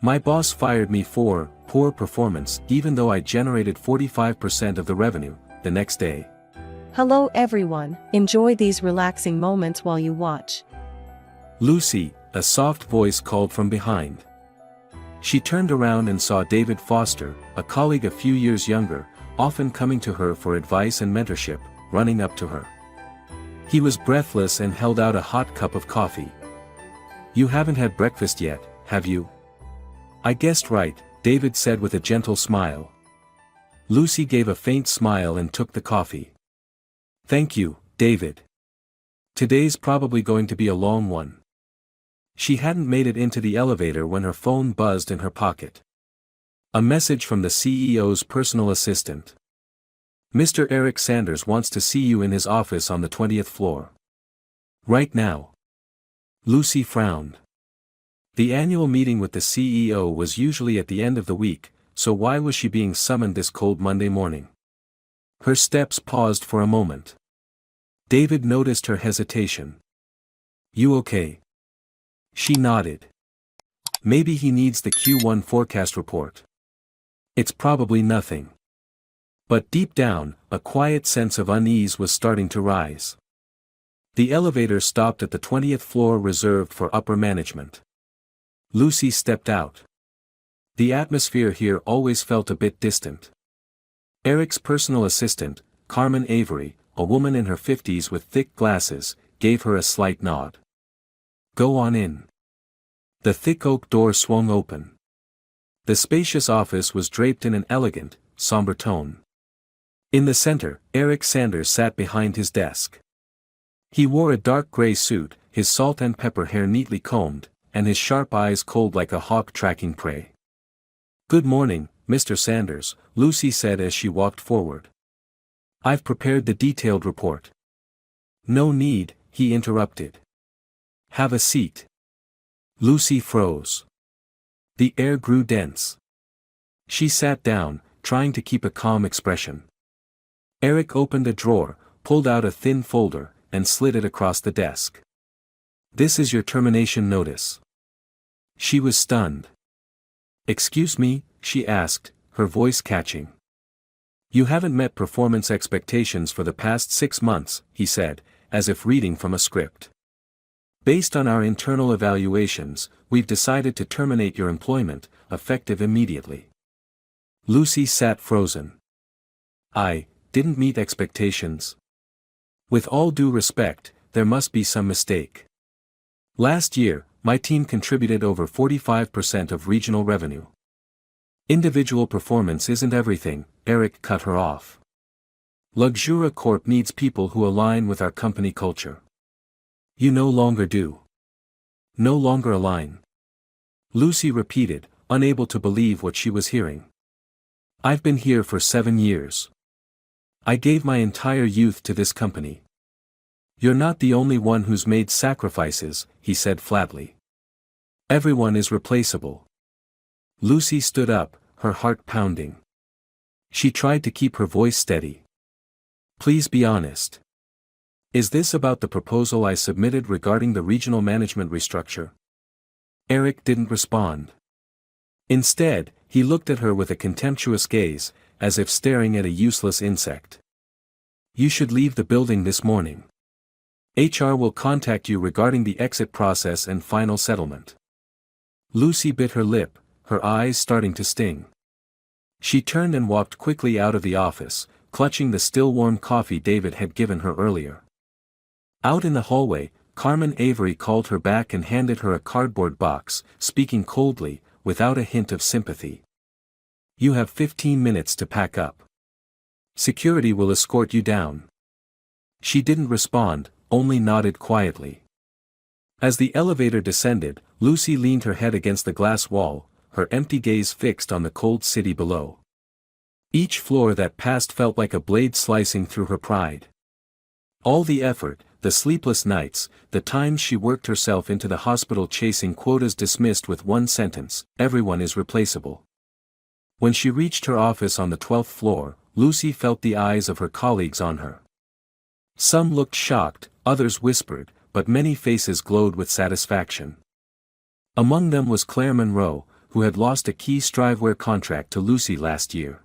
My boss fired me for poor performance even though I generated 45% of the revenue the next day. Hello everyone, enjoy these relaxing moments while you watch. Lucy, a soft voice called from behind. She turned around and saw David Foster, a colleague a few years younger, often coming to her for advice and mentorship, running up to her. He was breathless and held out a hot cup of coffee. "You haven't had breakfast yet, have you?" "I guessed right," David said with a gentle smile. Lucy gave a faint smile and took the coffee. "Thank you, David. Today's probably going to be a long one." She hadn't made it into the elevator when her phone buzzed in her pocket. A message from the CEO's personal assistant. "Mr. Eric Sanders wants to see you in his office on the 20th floor. Right now." Lucy frowned. The annual meeting with the CEO was usually at the end of the week, so why was she being summoned this cold Monday morning? Her steps paused for a moment. David noticed her hesitation. "You okay?" She nodded. "Maybe he needs the Q1 forecast report." "It's probably nothing." But deep down, a quiet sense of unease was starting to rise. The elevator stopped at the 20th floor reserved for upper management. Lucy stepped out. The atmosphere here always felt a bit distant. Eric's personal assistant, Carmen Avery, a woman in her 50s with thick glasses, gave her a slight nod. "Go on in." The thick oak door swung open. The spacious office was draped in an elegant, somber tone. In the center, Eric Sanders sat behind his desk. He wore a dark gray suit, his salt and pepper hair neatly combed, and his sharp eyes cold like a hawk tracking prey. "Good morning, Mr. Sanders," Lucy said as she walked forward. "I've prepared the detailed report." "No need," he interrupted. "Have a seat." Lucy froze. The air grew dense. She sat down, trying to keep a calm expression. Eric opened a drawer, pulled out a thin folder, and slid it across the desk. "This is your termination notice." She was stunned. "Excuse me?" she asked, her voice catching. "You haven't met performance expectations for the past 6 months," he said, as if reading from a script. "Based on our internal evaluations, we've decided to terminate your employment, effective immediately." Lucy sat frozen. "I didn't meet expectations." "With all due respect, there must be some mistake. Last year, my team contributed over 45% of regional revenue." "Individual performance isn't everything," Eric cut her off. "Luxura Corp needs people who align with our company culture. You no longer do. No longer align." Lucy repeated, unable to believe what she was hearing. "I've been here for 7 years. I gave my entire youth to this company." "You're not the only one who's made sacrifices," he said flatly. "Everyone is replaceable." Lucy stood up, her heart pounding. She tried to keep her voice steady. "Please be honest. Is this about the proposal I submitted regarding the regional management restructure?" Eric didn't respond. Instead, he looked at her with a contemptuous gaze, as if staring at a useless insect. "You should leave the building this morning. HR will contact you regarding the exit process and final settlement." Lucy bit her lip, her eyes starting to sting. She turned and walked quickly out of the office, clutching the still warm coffee David had given her earlier. Out in the hallway, Carmen Avery called her back and handed her a cardboard box, speaking coldly, without a hint of sympathy. "You have 15 minutes to pack up. Security will escort you down." She didn't respond, only nodded quietly. As the elevator descended, Lucy leaned her head against the glass wall, her empty gaze fixed on the cold city below. Each floor that passed felt like a blade slicing through her pride. All the effort, the sleepless nights, the times she worked herself into the hospital chasing quotas dismissed with one sentence, "Everyone is replaceable." When she reached her office on the 12th floor, Lucy felt the eyes of her colleagues on her. Some looked shocked, others whispered, but many faces glowed with satisfaction. Among them was Claire Monroe, who had lost a key Striveware contract to Lucy last year.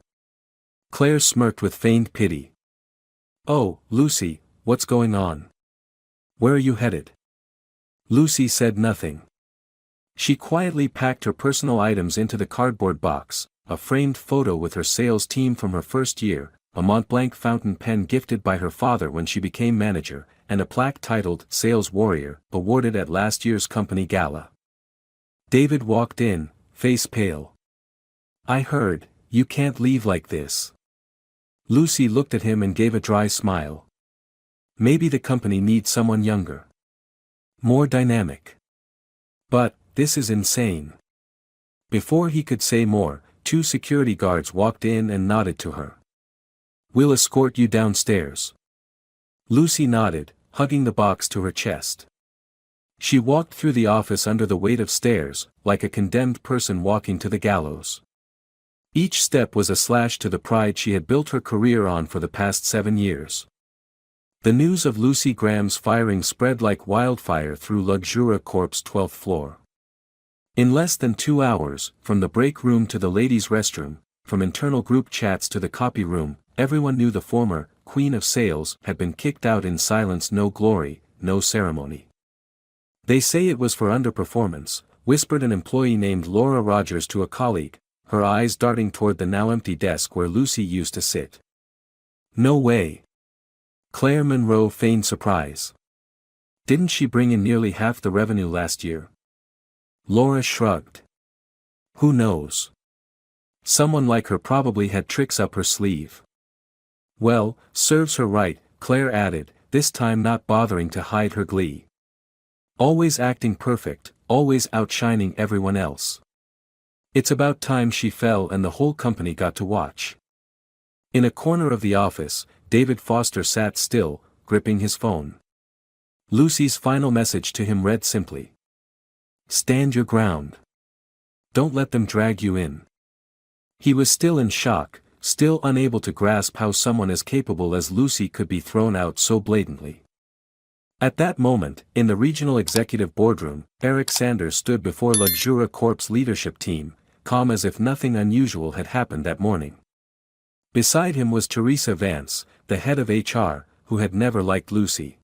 Claire smirked with feigned pity. "Oh, Lucy, what's going on? Where are you headed?" Lucy said nothing. She quietly packed her personal items into the cardboard box, a framed photo with her sales team from her first year, a Montblanc fountain pen gifted by her father when she became manager, and a plaque titled Sales Warrior, awarded at last year's company gala. David walked in, face pale. "I heard, you can't leave like this." Lucy looked at him and gave a dry smile. "Maybe the company needs someone younger. More dynamic. But, this is insane." Before he could say more, 2 security guards walked in and nodded to her. "We'll escort you downstairs." Lucy nodded, hugging the box to her chest. She walked through the office under the weight of stairs, like a condemned person walking to the gallows. Each step was a slash to the pride she had built her career on for the past 7 years. The news of Lucy Graham's firing spread like wildfire through Luxura Corp's 12th floor. In less than 2 hours, from the break room to the ladies' restroom, from internal group chats to the copy room, everyone knew the former Queen of Sales had been kicked out in silence. No glory, no ceremony. "They say it was for underperformance," whispered an employee named Laura Rogers to a colleague, her eyes darting toward the now empty desk where Lucy used to sit. "No way." Claire Monroe feigned surprise. "Didn't she bring in nearly half the revenue last year?" Laura shrugged. "Who knows? Someone like her probably had tricks up her sleeve." "Well, serves her right," Claire added, this time not bothering to hide her glee. "Always acting perfect, always outshining everyone else. It's about time she fell and the whole company got to watch." In a corner of the office, David Foster sat still, gripping his phone. Lucy's final message to him read simply: "Stand your ground. Don't let them drag you in." He was still in shock, still unable to grasp how someone as capable as Lucy could be thrown out so blatantly. At that moment, in the regional executive boardroom, Eric Sanders stood before Luxura Corp's leadership team, calm as if nothing unusual had happened that morning. Beside him was Teresa Vance, the head of HR, who had never liked Lucy.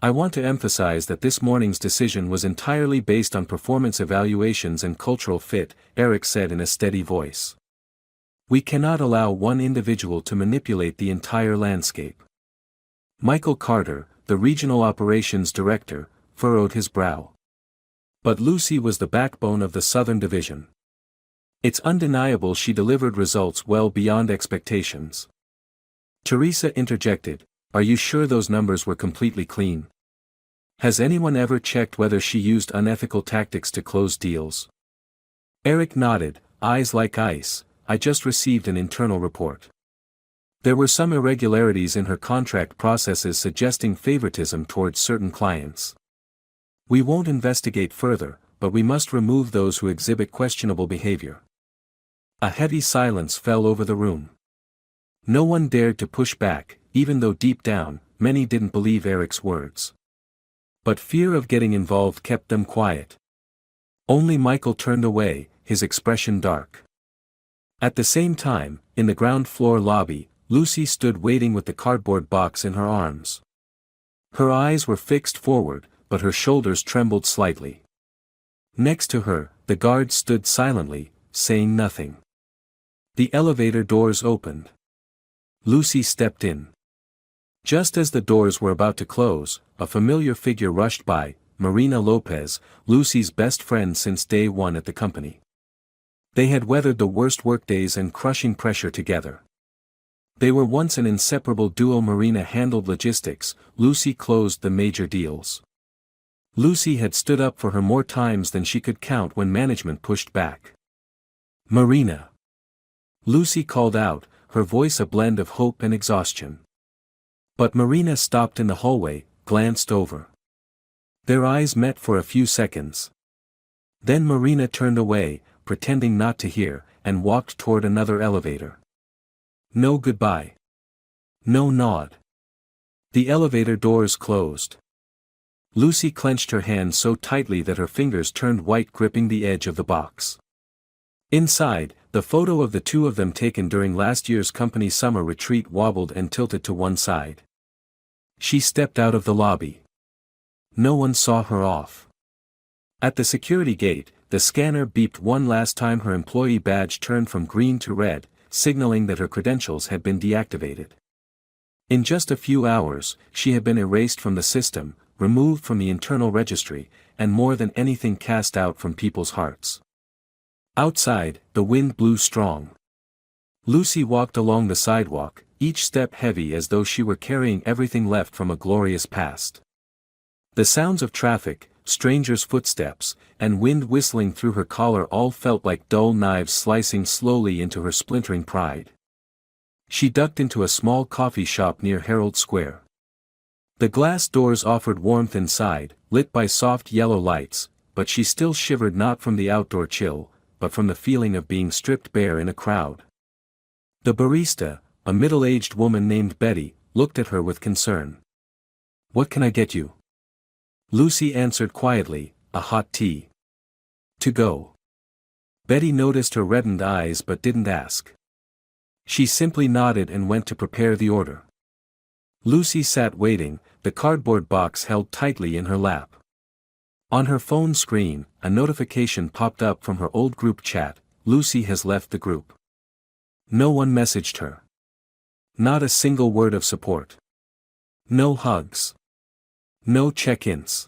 "I want to emphasize that this morning's decision was entirely based on performance evaluations and cultural fit," Eric said in a steady voice. "We cannot allow one individual to manipulate the entire landscape." Michael Carter, the regional operations director, furrowed his brow. "But Lucy was the backbone of the Southern Division. It's undeniable she delivered results well beyond expectations." Teresa interjected, "Are you sure those numbers were completely clean? Has anyone ever checked whether she used unethical tactics to close deals?" Eric nodded, eyes like ice. "I just received an internal report. There were some irregularities in her contract processes suggesting favoritism towards certain clients. We won't investigate further, but we must remove those who exhibit questionable behavior." A heavy silence fell over the room. No one dared to push back, even though deep down, many didn't believe Eric's words. But fear of getting involved kept them quiet. Only Michael turned away, his expression dark. At the same time, in the ground floor lobby, Lucy stood waiting with the cardboard box in her arms. Her eyes were fixed forward, but her shoulders trembled slightly. Next to her, the guards stood silently, saying nothing. The elevator doors opened. Lucy stepped in. Just as the doors were about to close, a familiar figure rushed by, Marina Lopez, Lucy's best friend since day one at the company. They had weathered the worst workdays and crushing pressure together. They were once an inseparable duo. Marina handled logistics, Lucy closed the major deals. Lucy had stood up for her more times than she could count when management pushed back. "Marina!" Lucy called out, her voice a blend of hope and exhaustion. But Marina stopped in the hallway, glanced over. Their eyes met for a few seconds. Then Marina turned away, pretending not to hear, and walked toward another elevator. No goodbye. No nod. The elevator doors closed. Lucy clenched her hand so tightly that her fingers turned white, gripping the edge of the box. Inside, the photo of the two of them taken during last year's company summer retreat wobbled and tilted to one side. She stepped out of the lobby. No one saw her off. At the security gate, the scanner beeped one last time. Her employee badge turned from green to red, signaling that her credentials had been deactivated. In just a few hours, she had been erased from the system, removed from the internal registry, and more than anything cast out from people's hearts. Outside, the wind blew strong. Lucy walked along the sidewalk, each step heavy as though she were carrying everything left from a glorious past. The sounds of traffic, strangers' footsteps, and wind whistling through her collar all felt like dull knives slicing slowly into her splintering pride. She ducked into a small coffee shop near Herald Square. The glass doors offered warmth inside, lit by soft yellow lights, but she still shivered not from the outdoor chill, but from the feeling of being stripped bare in a crowd. The barista, a middle-aged woman named Betty, looked at her with concern. "What can I get you?" Lucy answered quietly, "A hot tea. To go." Betty noticed her reddened eyes but didn't ask. She simply nodded and went to prepare the order. Lucy sat waiting, the cardboard box held tightly in her lap. On her phone screen, a notification popped up from her old group chat: "Lucy has left the group." No one messaged her. Not a single word of support. No hugs. No check-ins.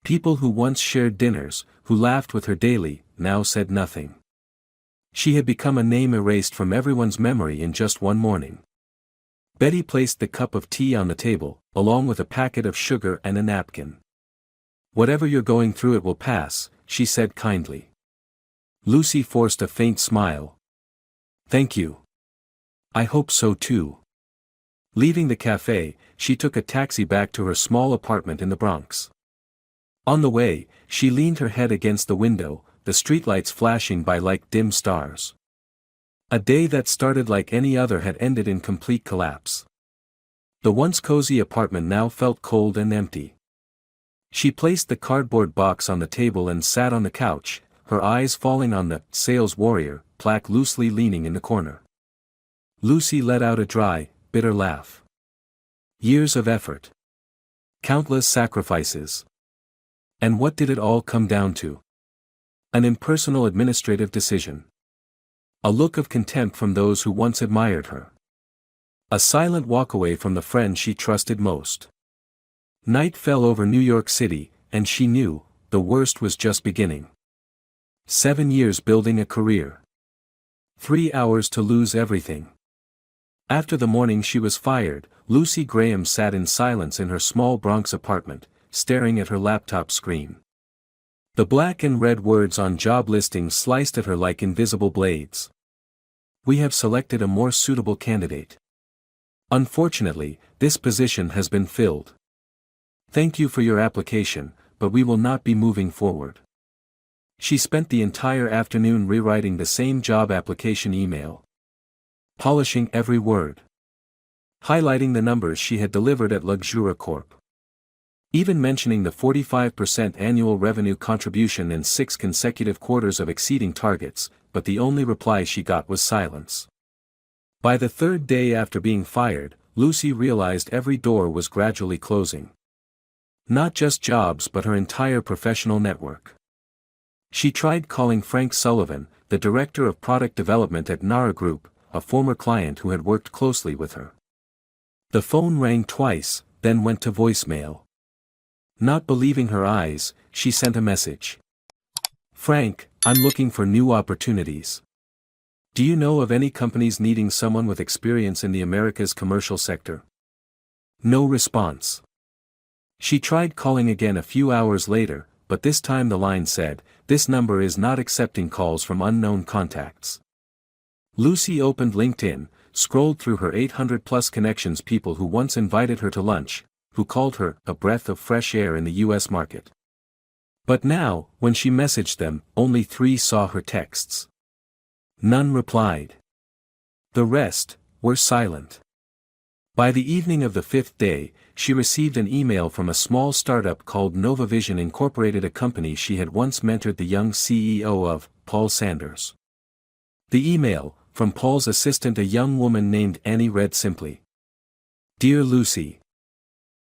People who once shared dinners, who laughed with her daily, now said nothing. She had become a name erased from everyone's memory in just one morning. Betty placed the cup of tea on the table, along with a packet of sugar and a napkin. "Whatever you're going through, it will pass," she said kindly. Lucy forced a faint smile. "Thank you. I hope so too." Leaving the cafe, she took a taxi back to her small apartment in the Bronx. On the way, she leaned her head against the window, the streetlights flashing by like dim stars. A day that started like any other had ended in complete collapse. The once cozy apartment now felt cold and empty. She placed the cardboard box on the table and sat on the couch, her eyes falling on the "Sales Warrior" plaque loosely leaning in the corner. Lucy let out a dry, bitter laugh. Years of effort. Countless sacrifices. And what did it all come down to? An impersonal administrative decision. A look of contempt from those who once admired her. A silent walkaway from the friend she trusted most. Night fell over New York City, and she knew, the worst was just beginning. 7 years building a career. 3 hours to lose everything. After the morning she was fired, Lucy Graham sat in silence in her small Bronx apartment, staring at her laptop screen. The black and red words on job listings sliced at her like invisible blades. "We have selected a more suitable candidate. Unfortunately, this position has been filled. Thank you for your application, but we will not be moving forward." She spent the entire afternoon rewriting the same job application email. Polishing every word. Highlighting the numbers she had delivered at Luxura Corp. Even mentioning the 45% annual revenue contribution and 6 consecutive quarters of exceeding targets, but the only reply she got was silence. By the 3rd day after being fired, Lucy realized every door was gradually closing. Not just jobs but her entire professional network. She tried calling Frank Sullivan, the director of product development at Nara Group, a former client who had worked closely with her. The phone rang twice, then went to voicemail. Not believing her eyes, she sent a message. "Frank, I'm looking for new opportunities. Do you know of any companies needing someone with experience in the Americas commercial sector?" No response. She tried calling again a few hours later, but this time the line said, "This number is not accepting calls from unknown contacts." Lucy opened LinkedIn, scrolled through her 800+ connections, people who once invited her to lunch, who called her a breath of fresh air in the US market. But now, when she messaged them, only 3 saw her texts. None replied. The rest were silent. By the evening of the 5th day, she received an email from a small startup called NovaVision Incorporated, a company she had once mentored the young CEO of, Paul Sanders. The email, from Paul's assistant, a young woman named Annie, read simply. Dear Lucy.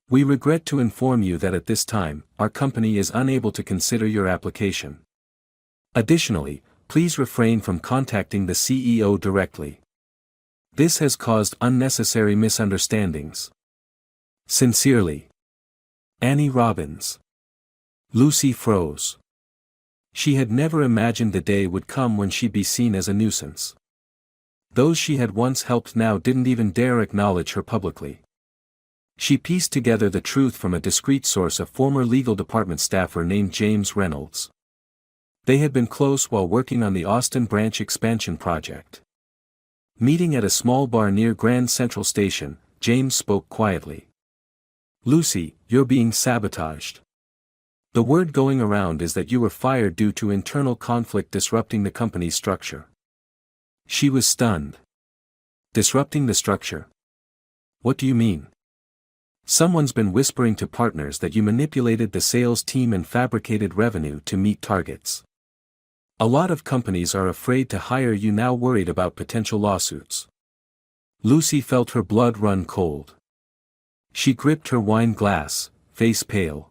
We regret to inform you that at this time, our company is unable to consider your application. Additionally, please refrain from contacting the CEO directly. This has caused unnecessary misunderstandings. Sincerely. Annie Robbins. Lucy froze. She had never imagined the day would come when she'd be seen as a nuisance. Those she had once helped now didn't even dare acknowledge her publicly. She pieced together the truth from a discreet source, a former legal department staffer named James Reynolds. They had been close while working on the Austin branch expansion project. Meeting at a small bar near Grand Central Station, James spoke quietly. Lucy, you're being sabotaged. The word going around is that you were fired due to internal conflict disrupting the company's structure. She was stunned. Disrupting the structure? What do you mean? Someone's been whispering to partners that you manipulated the sales team and fabricated revenue to meet targets. A lot of companies are afraid to hire you now, worried about potential lawsuits. Lucy felt her blood run cold. She gripped her wine glass, face pale.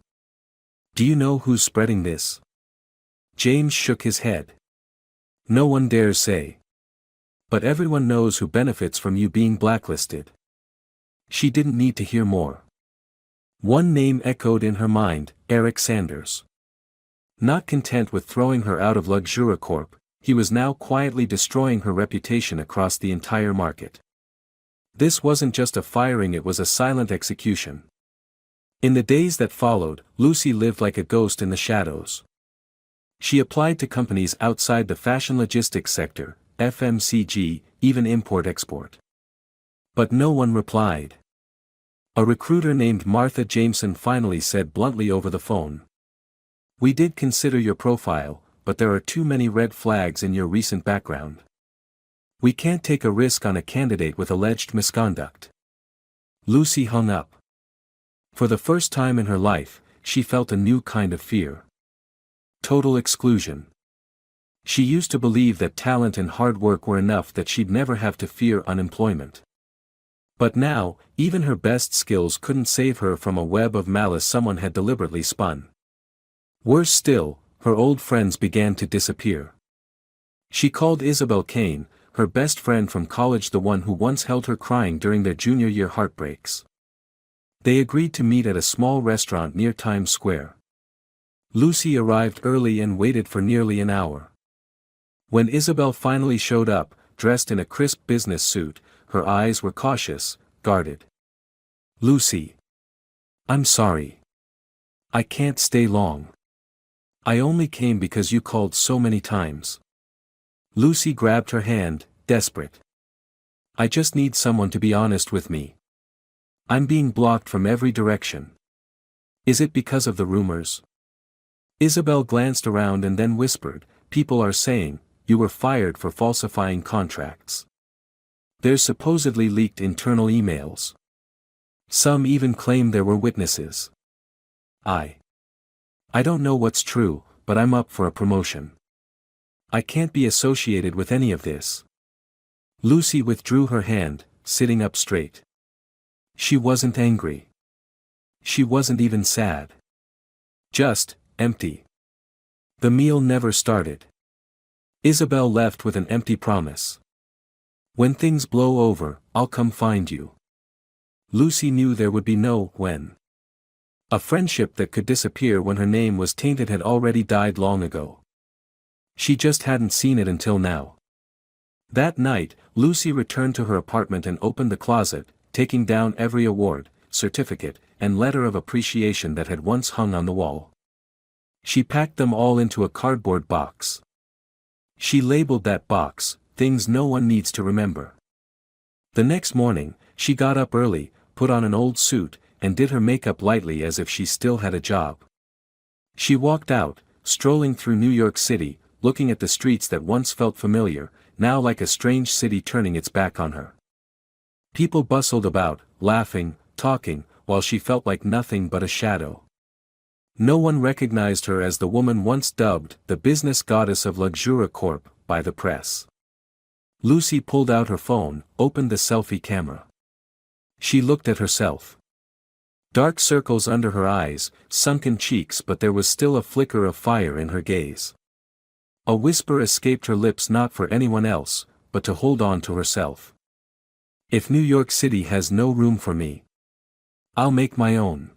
Do you know who's spreading this? James shook his head. No one dares say. But everyone knows who benefits from you being blacklisted. She didn't need to hear more. One name echoed in her mind, Eric Sanders. Not content with throwing her out of LuxuriCorp, he was now quietly destroying her reputation across the entire market. This wasn't just a firing, it was a silent execution. In the days that followed, Lucy lived like a ghost in the shadows. She applied to companies outside the fashion logistics sector, FMCG, even import-export. But no one replied. A recruiter named Martha Jameson finally said bluntly over the phone. We did consider your profile, but there are too many red flags in your recent background. We can't take a risk on a candidate with alleged misconduct. Lucy hung up. For the first time in her life, she felt a new kind of fear. Total exclusion. She used to believe that talent and hard work were enough, that she'd never have to fear unemployment. But now, even her best skills couldn't save her from a web of malice someone had deliberately spun. Worse still, her old friends began to disappear. She called Isabel Kane, her best friend from college, the one who once held her crying during their junior year heartbreaks. They agreed to meet at a small restaurant near Times Square. Lucy arrived early and waited for nearly an hour. When Isabel finally showed up, dressed in a crisp business suit, her eyes were cautious, guarded. Lucy. I'm sorry. I can't stay long. I only came because you called so many times. Lucy grabbed her hand, desperate. I just need someone to be honest with me. I'm being blocked from every direction. Is it because of the rumors? Isabel glanced around and then whispered, people are saying, you were fired for falsifying contracts. There's supposedly leaked internal emails. Some even claim there were witnesses. I don't know what's true, but I'm up for a promotion. I can't be associated with any of this. Lucy withdrew her hand, sitting up straight. She wasn't angry. She wasn't even sad. Just empty. The meal never started. Isabel left with an empty promise. When things blow over, I'll come find you. Lucy knew there would be no when. A friendship that could disappear when her name was tainted had already died long ago. She just hadn't seen it until now. That night, Lucy returned to her apartment and opened the closet, taking down every award, certificate, and letter of appreciation that had once hung on the wall. She packed them all into a cardboard box. She labeled that box, Things No One Needs to Remember. The next morning, she got up early, put on an old suit, and did her makeup lightly as if she still had a job. She walked out, strolling through New York City, looking at the streets that once felt familiar, now like a strange city turning its back on her. People bustled about, laughing, talking, while she felt like nothing but a shadow. No one recognized her as the woman once dubbed the business goddess of LuxuriCorp by the press. Lucy pulled out her phone, opened the selfie camera. She looked at herself. Dark circles under her eyes, sunken cheeks, but there was still a flicker of fire in her gaze. A whisper escaped her lips, not for anyone else, but to hold on to herself. If New York City has no room for me, I'll make my own.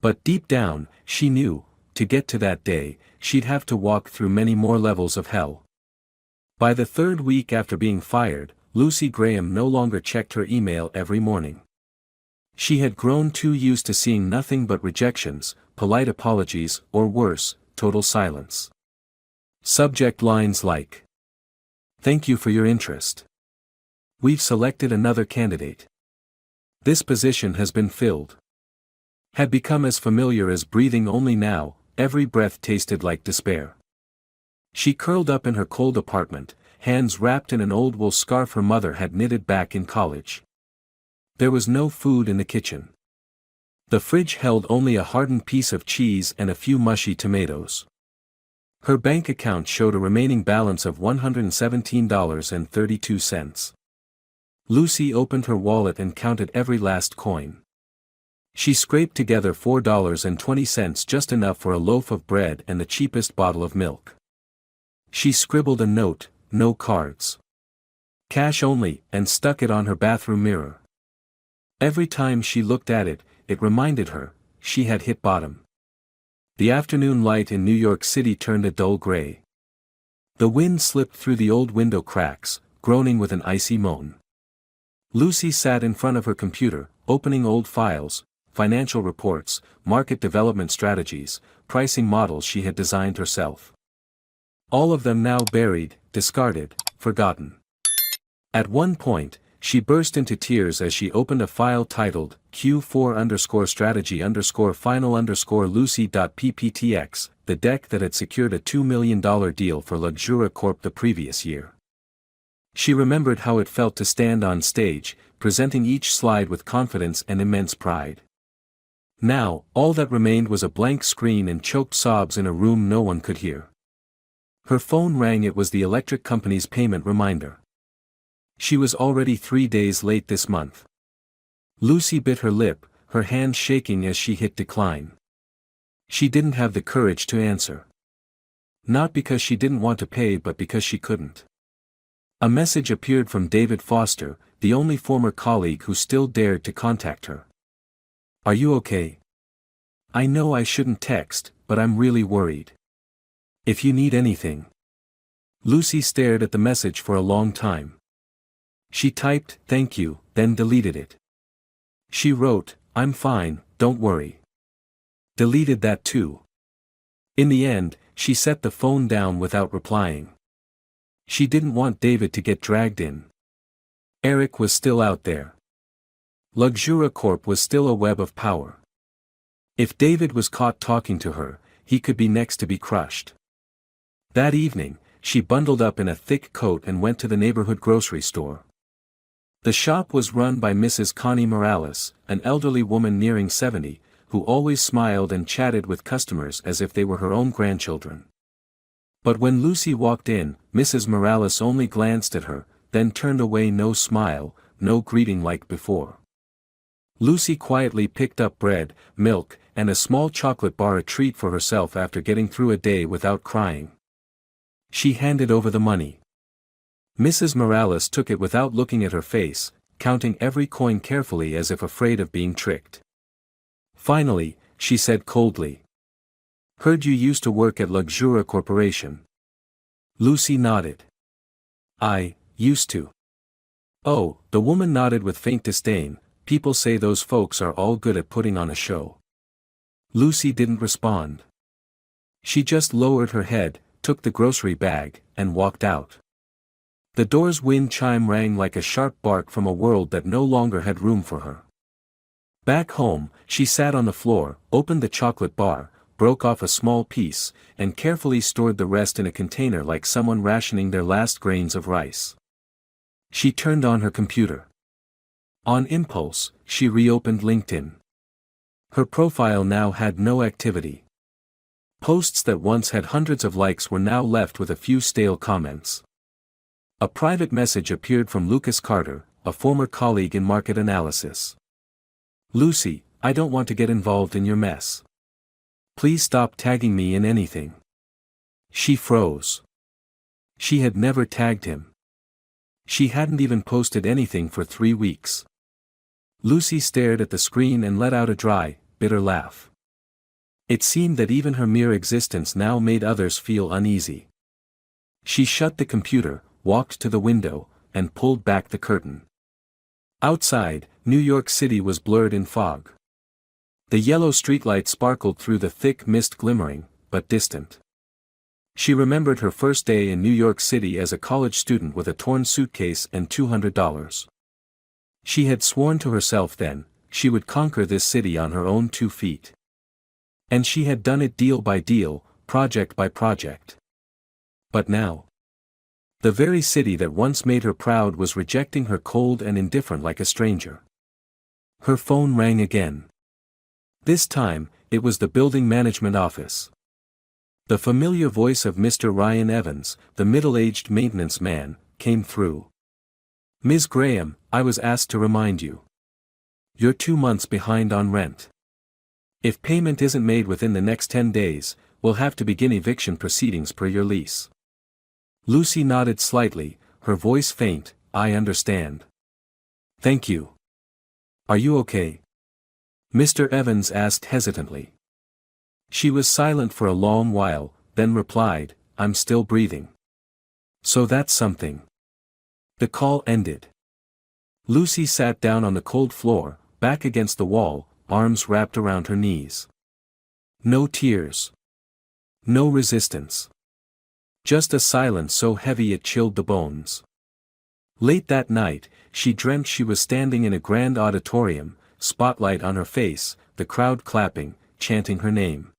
But deep down, she knew, to get to that day, she'd have to walk through many more levels of hell. By the third week after being fired, Lucy Graham no longer checked her email every morning. She had grown too used to seeing nothing but rejections, polite apologies, or worse, total silence. Subject lines like, "Thank you for your interest. We've selected another candidate. This position has been filled," had become as familiar as breathing, only now, every breath tasted like despair. She curled up in her cold apartment, hands wrapped in an old wool scarf her mother had knitted back in college. There was no food in the kitchen. The fridge held only a hardened piece of cheese and a few mushy tomatoes. Her bank account showed a remaining balance of $117.32. Lucy opened her wallet and counted every last coin. She scraped together $4.20, just enough for a loaf of bread and the cheapest bottle of milk. She scribbled a note, "No cards. Cash only," and stuck it on her bathroom mirror. Every time she looked at it, it reminded her, she had hit bottom. The afternoon light in New York City turned a dull gray. The wind slipped through the old window cracks, groaning with an icy moan. Lucy sat in front of her computer, opening old files, financial reports, market development strategies, pricing models she had designed herself. All of them now buried, discarded, forgotten. At one point, she burst into tears as she opened a file titled Q4_strategy_final_Lucy.pptx, the deck that had secured a $2 million deal for Luxura Corp the previous year. She remembered how it felt to stand on stage, presenting each slide with confidence and immense pride. Now, all that remained was a blank screen and choked sobs in a room no one could hear. Her phone rang. It was the electric company's payment reminder. She was already 3 days late this month. Lucy bit her lip, her hand shaking as she hit decline. She didn't have the courage to answer. Not because she didn't want to pay, but because she couldn't. A message appeared from David Foster, the only former colleague who still dared to contact her. "Are you okay? I know I shouldn't text, but I'm really worried. If you need anything." Lucy stared at the message for a long time. She typed, "Thank you," then deleted it. She wrote, "I'm fine, don't worry." Deleted that too. In the end, she set the phone down without replying. She didn't want David to get dragged in. Eric was still out there. Luxura Corp was still a web of power. If David was caught talking to her, he could be next to be crushed. That evening, she bundled up in a thick coat and went to the neighborhood grocery store. The shop was run by Mrs. Connie Morales, an elderly woman nearing 70, who always smiled and chatted with customers as if they were her own grandchildren. But when Lucy walked in, Mrs. Morales only glanced at her, then turned away. No smile, no greeting like before. Lucy quietly picked up bread, milk, and a small chocolate bar, a treat for herself after getting through a day without crying. She handed over the money. Mrs. Morales took it without looking at her face, counting every coin carefully as if afraid of being tricked. Finally, she said coldly, "Heard you used to work at Luxura Corporation." Lucy nodded. "I used to." "Oh," the woman nodded with faint disdain, "people say those folks are all good at putting on a show." Lucy didn't respond. She just lowered her head, took the grocery bag, and walked out. The door's wind chime rang like a sharp bark from a world that no longer had room for her. Back home, she sat on the floor, opened the chocolate bar, broke off a small piece, and carefully stored the rest in a container like someone rationing their last grains of rice. She turned on her computer. On impulse, she reopened LinkedIn. Her profile now had no activity. Posts that once had hundreds of likes were now left with a few stale comments. A private message appeared from Lucas Carter, a former colleague in market analysis. Lucy, I don't want to get involved in your mess. Please stop tagging me in anything. She froze. She had never tagged him. She hadn't even posted anything for 3 weeks. Lucy stared at the screen and let out a dry, bitter laugh. It seemed that even her mere existence now made others feel uneasy. She shut the computer, walked to the window, and pulled back the curtain. Outside, New York City was blurred in fog. The yellow streetlight sparkled through the thick mist, glimmering, but distant. She remembered her first day in New York City as a college student with a torn suitcase and $200. She had sworn to herself then, she would conquer this city on her own 2 feet. And she had done it deal by deal, project by project. But now, the very city that once made her proud was rejecting her cold and indifferent like a stranger. Her phone rang again. This time, it was the building management office. The familiar voice of Mr. Ryan Evans, the middle-aged maintenance man, came through. Ms. Graham, I was asked to remind you. You're 2 months behind on rent. If payment isn't made within the next 10 days, we'll have to begin eviction proceedings per your lease. Lucy nodded slightly, her voice faint. I understand. Thank you. Are you okay? Mr. Evans asked hesitantly. She was silent for a long while, then replied, I'm still breathing. So that's something. The call ended. Lucy sat down on the cold floor, back against the wall, arms wrapped around her knees. No tears. No resistance. Just a silence so heavy it chilled the bones. Late that night, she dreamt she was standing in a grand auditorium, spotlight on her face, the crowd clapping, chanting her name.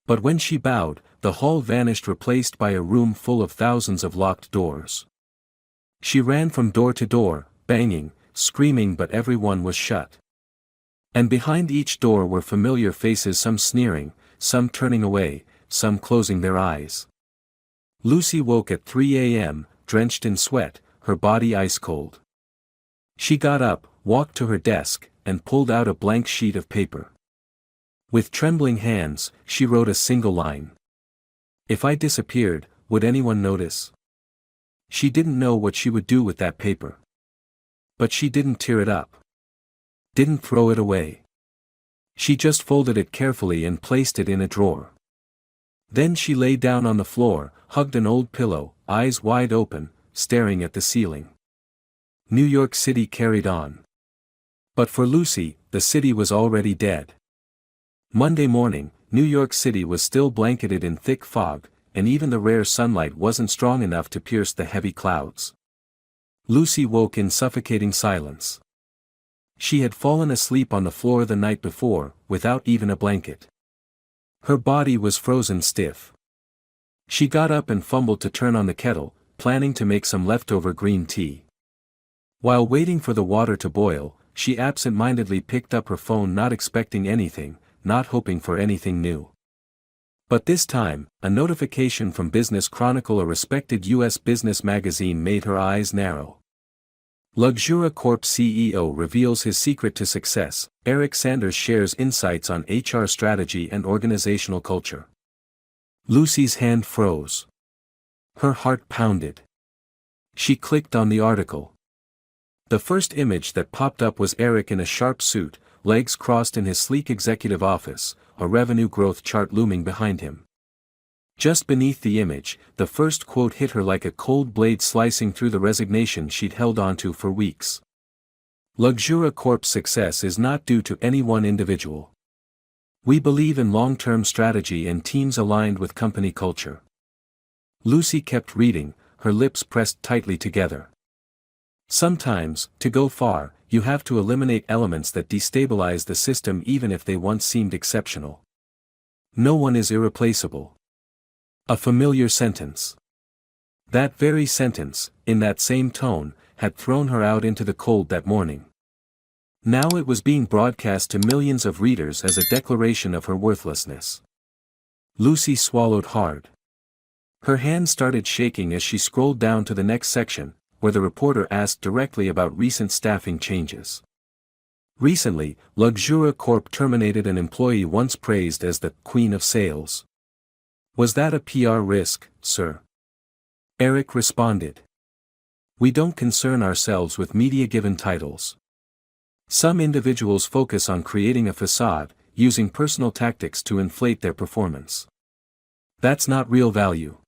But when she bowed, the hall vanished, replaced by a room full of thousands of locked doors. She ran from door to door, banging, screaming, but every one was shut. And behind each door were familiar faces, some sneering, some turning away, some closing their eyes. Lucy woke at 3 a.m., drenched in sweat, her body ice cold. She got up, walked to her desk, and pulled out a blank sheet of paper. With trembling hands, she wrote a single line. If I disappeared, would anyone notice? She didn't know what she would do with that paper. But she didn't tear it up. Didn't throw it away. She just folded it carefully and placed it in a drawer. Then she lay down on the floor, hugged an old pillow, eyes wide open, staring at the ceiling. New York City carried on. But for Lucy, the city was already dead. Monday morning, New York City was still blanketed in thick fog, and even the rare sunlight wasn't strong enough to pierce the heavy clouds. Lucy woke in suffocating silence. She had fallen asleep on the floor the night before, without even a blanket. Her body was frozen stiff. She got up and fumbled to turn on the kettle, planning to make some leftover green tea. While waiting for the water to boil, she absent-mindedly picked up her phone, not expecting anything, not hoping for anything new. But this time, a notification from Business Chronicle, a respected U.S. business magazine, made her eyes narrow. Luxura Corp CEO reveals his secret to success. Eric Sanders shares insights on HR strategy and organizational culture. Lucy's hand froze. Her heart pounded. She clicked on the article. The first image that popped up was Eric in a sharp suit, legs crossed in his sleek executive office, a revenue growth chart looming behind him. Just beneath the image, the first quote hit her like a cold blade, slicing through the resignation she'd held onto for weeks. Luxura Corp's success is not due to any one individual. We believe in long-term strategy and teams aligned with company culture. Lucy kept reading, her lips pressed tightly together. Sometimes, to go far, you have to eliminate elements that destabilize the system even if they once seemed exceptional. No one is irreplaceable. A familiar sentence. That very sentence, in that same tone, had thrown her out into the cold that morning. Now it was being broadcast to millions of readers as a declaration of her worthlessness. Lucy swallowed hard. Her hand started shaking as she scrolled down to the next section, where the reporter asked directly about recent staffing changes. Recently, Luxura Corp terminated an employee once praised as the Queen of Sales. Was that a PR risk, sir? Eric responded. We don't concern ourselves with media-given titles. Some individuals focus on creating a facade, using personal tactics to inflate their performance. That's not real value.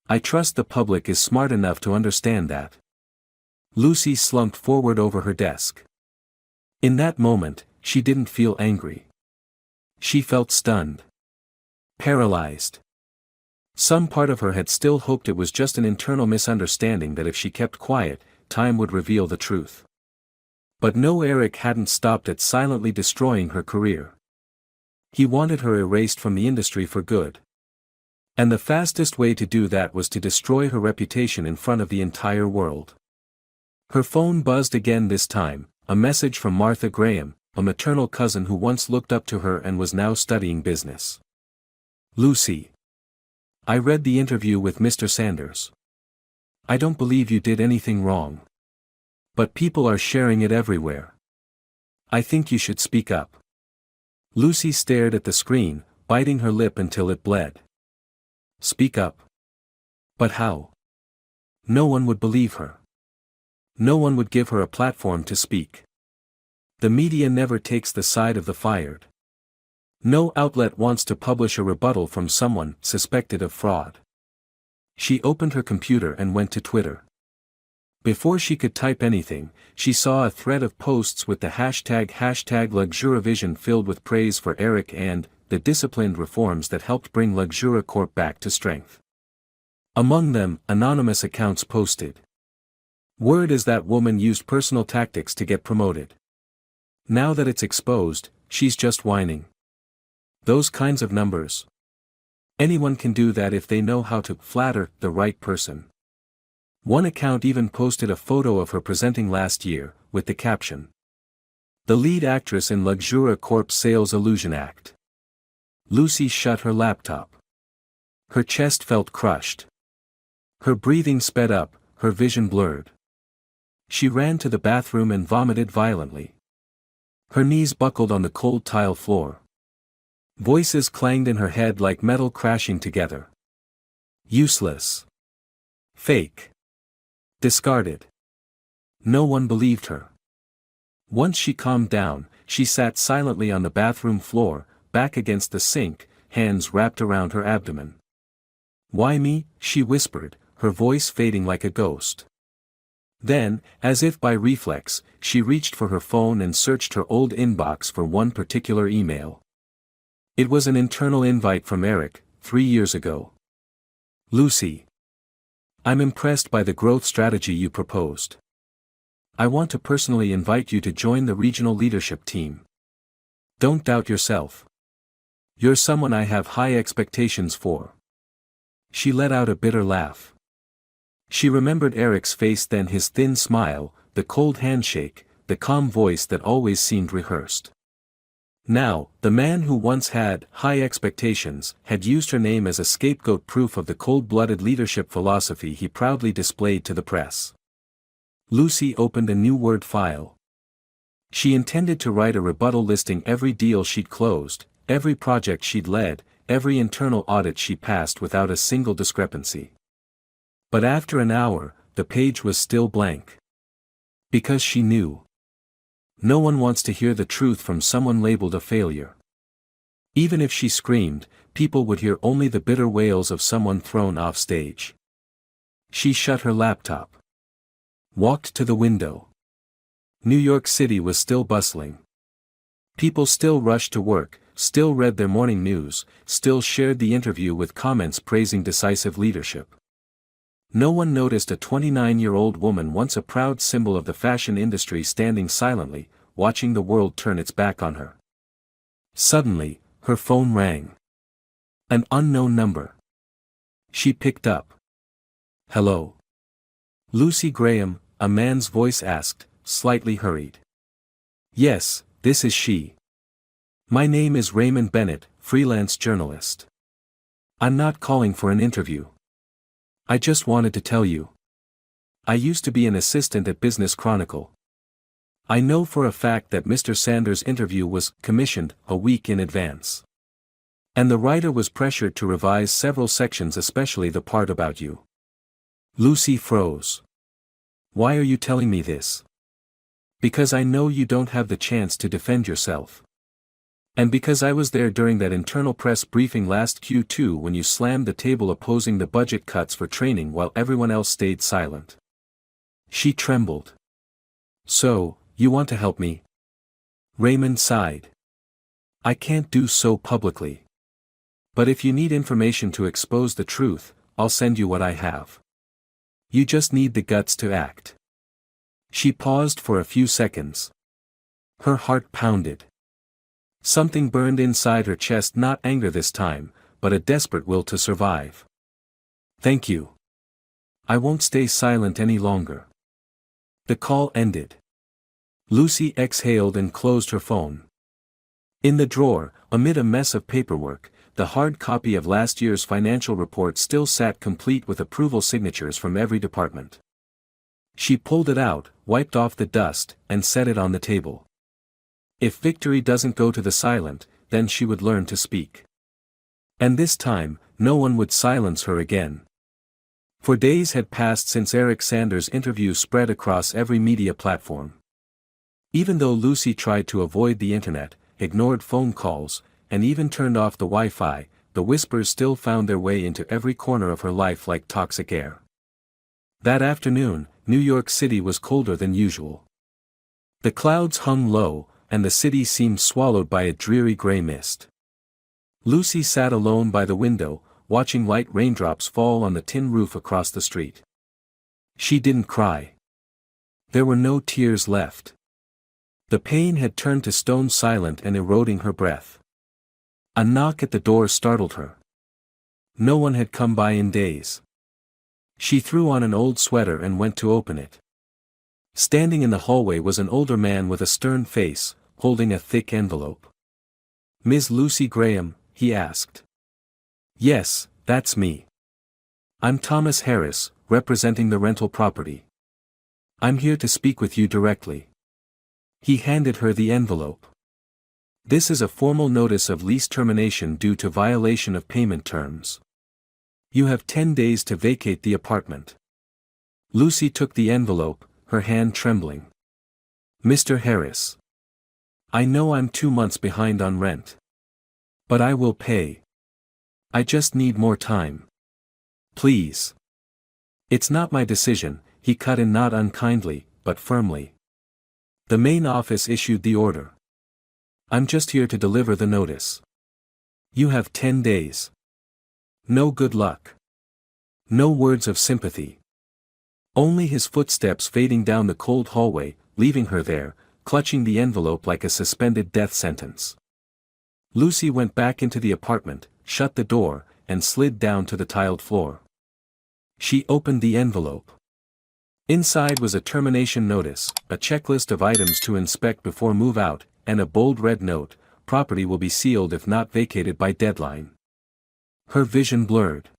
I trust the public is smart enough to understand that. Lucy slumped forward over her desk. In that moment, she didn't feel angry. She felt stunned. Paralyzed. Some part of her had still hoped it was just an internal misunderstanding that if she kept quiet, time would reveal the truth. But no, Eric hadn't stopped at silently destroying her career. He wanted her erased from the industry for good. And the fastest way to do that was to destroy her reputation in front of the entire world. Her phone buzzed again, this time, a message from Martha Graham, a maternal cousin who once looked up to her and was now studying business. Lucy. I read the interview with Mr. Sanders. I don't believe you did anything wrong. But people are sharing it everywhere. I think you should speak up. Lucy stared at the screen, biting her lip until it bled. Speak up. But how? No one would believe her. No one would give her a platform to speak. The media never takes the side of the fired. No outlet wants to publish a rebuttal from someone suspected of fraud. She opened her computer and went to Twitter. Before she could type anything, she saw a thread of posts with the hashtag #LuxuraVision filled with praise for Eric and the disciplined reforms that helped bring Luxura Corp back to strength. Among them, anonymous accounts posted. Word is that woman used personal tactics to get promoted. Now that it's exposed, she's just whining. Those kinds of numbers. Anyone can do that if they know how to flatter the right person. One account even posted a photo of her presenting last year, with the caption, "The lead actress in Luxura Corp's Sales Illusion Act." Lucy shut her laptop. Her chest felt crushed. Her breathing sped up, her vision blurred. She ran to the bathroom and vomited violently. Her knees buckled on the cold tile floor. Voices clanged in her head like metal crashing together. Useless. Fake. Discarded. No one believed her. Once she calmed down, she sat silently on the bathroom floor, back against the sink, hands wrapped around her abdomen. "Why me?" she whispered, her voice fading like a ghost. Then, as if by reflex, she reached for her phone and searched her old inbox for one particular email. It was an internal invite from Eric, 3 years ago. Lucy. I'm impressed by the growth strategy you proposed. I want to personally invite you to join the regional leadership team. Don't doubt yourself. You're someone I have high expectations for. She let out a bitter laugh. She remembered Eric's face then, his thin smile, the cold handshake, the calm voice that always seemed rehearsed. Now, the man who once had high expectations had used her name as a scapegoat, proof of the cold-blooded leadership philosophy he proudly displayed to the press. Lucy opened a new Word file. She intended to write a rebuttal listing every deal she'd closed, every project she'd led, every internal audit she passed without a single discrepancy. But after an hour, the page was still blank. Because she knew. No one wants to hear the truth from someone labeled a failure. Even if she screamed, people would hear only the bitter wails of someone thrown off stage. She shut her laptop. Walked to the window. New York City was still bustling. People still rushed to work, still read their morning news, still shared the interview with comments praising decisive leadership. No one noticed a 29-year-old woman, once a proud symbol of the fashion industry, standing silently, watching the world turn its back on her. Suddenly, her phone rang. An unknown number. She picked up. "Hello. Lucy Graham," a man's voice asked, slightly hurried. "Yes, this is she. My name is Raymond Bennett, freelance journalist. I'm not calling for an interview. I just wanted to tell you. I used to be an assistant at Business Chronicle. I know for a fact that Mr. Sanders' interview was commissioned a week in advance. And the writer was pressured to revise several sections, especially the part about you. Lucy froze. Why are you telling me this? Because I know you don't have the chance to defend yourself. And because I was there during that internal press briefing last Q2 when you slammed the table opposing the budget cuts for training while everyone else stayed silent. She trembled. So, you want to help me? Raymond sighed. I can't do so publicly. But if you need information to expose the truth, I'll send you what I have. You just need the guts to act. She paused for a few seconds. Her heart pounded. Something burned inside her chest, not anger this time, but a desperate will to survive. Thank you. I won't stay silent any longer. The call ended. Lucy exhaled and closed her phone. In the drawer, amid a mess of paperwork, the hard copy of last year's financial report still sat complete with approval signatures from every department. She pulled it out, wiped off the dust, and set it on the table. If victory doesn't go to the silent, then she would learn to speak. And this time, no one would silence her again. For days had passed since Eric Sanders' interview spread across every media platform. Even though Lucy tried to avoid the internet, ignored phone calls, and even turned off the Wi-Fi, the whispers still found their way into every corner of her life like toxic air. That afternoon, New York City was colder than usual. The clouds hung low, and the city seemed swallowed by a dreary gray mist. Lucy sat alone by the window, watching light raindrops fall on the tin roof across the street. She didn't cry. There were no tears left. The pain had turned to stone silent and eroding her breath. A knock at the door startled her. No one had come by in days. She threw on an old sweater and went to open it. Standing in the hallway was an older man with a stern face, holding a thick envelope. Ms. Lucy Graham, he asked. Yes, that's me. I'm Thomas Harris, representing the rental property. I'm here to speak with you directly. He handed her the envelope. This is a formal notice of lease termination due to violation of payment terms. You have 10 days to vacate the apartment. Lucy took the envelope, her hand trembling. Mr. Harris. I know I'm 2 months behind on rent. But I will pay. I just need more time. Please. It's not my decision, he cut in not unkindly, but firmly. The main office issued the order. I'm just here to deliver the notice. You have 10 days. No good luck. No words of sympathy. Only his footsteps fading down the cold hallway, leaving her there, clutching the envelope like a suspended death sentence. Lucy went back into the apartment, shut the door, and slid down to the tiled floor. She opened the envelope. Inside was a termination notice, a checklist of items to inspect before move out, and a bold red note, property will be sealed if not vacated by deadline. Her vision blurred.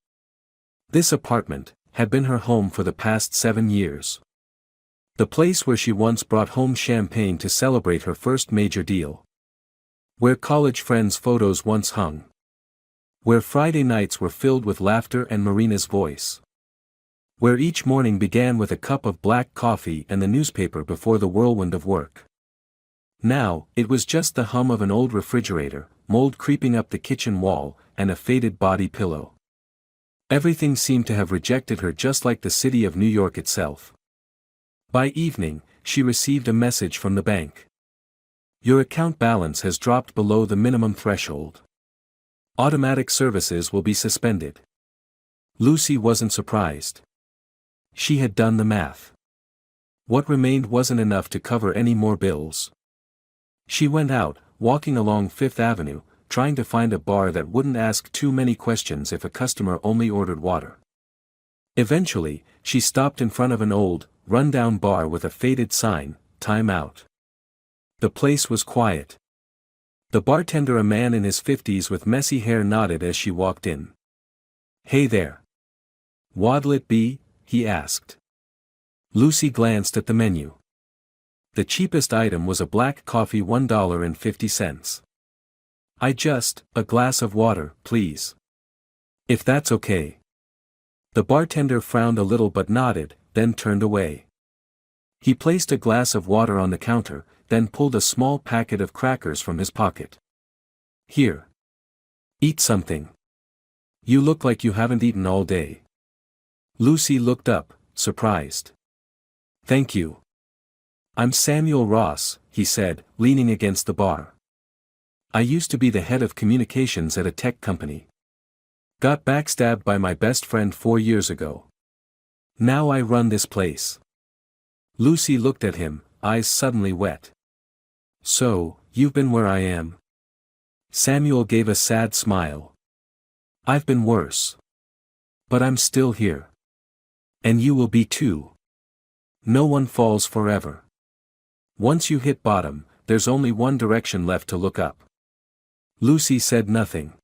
This apartment had been her home for the past 7 years. The place where she once brought home champagne to celebrate her first major deal. Where college friends' photos once hung. Where Friday nights were filled with laughter and Marina's voice. Where each morning began with a cup of black coffee and the newspaper before the whirlwind of work. Now, it was just the hum of an old refrigerator, mold creeping up the kitchen wall, and a faded body pillow. Everything seemed to have rejected her just like the city of New York itself. By evening, she received a message from the bank. Your account balance has dropped below the minimum threshold. Automatic services will be suspended. Lucy wasn't surprised. She had done the math. What remained wasn't enough to cover any more bills. She went out, walking along Fifth Avenue, trying to find a bar that wouldn't ask too many questions if a customer only ordered water. Eventually, she stopped in front of an old, run-down bar with a faded sign, "Time Out." The place was quiet. The bartender, a man in his 50s with messy hair, nodded as she walked in. Hey there. What'll it be? He asked. Lucy glanced at the menu. The cheapest item was a black coffee, $1.50. A glass of water, please. If that's okay. The bartender frowned a little but nodded, then turned away. He placed a glass of water on the counter, then pulled a small packet of crackers from his pocket. Here. Eat something. You look like you haven't eaten all day. Lucy looked up, surprised. Thank you. I'm Samuel Ross, he said, leaning against the bar. I used to be the head of communications at a tech company. Got backstabbed by my best friend 4 years ago. Now I run this place. Lucy looked at him, eyes suddenly wet. So, you've been where I am? Samuel gave a sad smile. I've been worse. But I'm still here. And you will be too. No one falls forever. Once you hit bottom, there's only one direction left to look up. Lucy said nothing.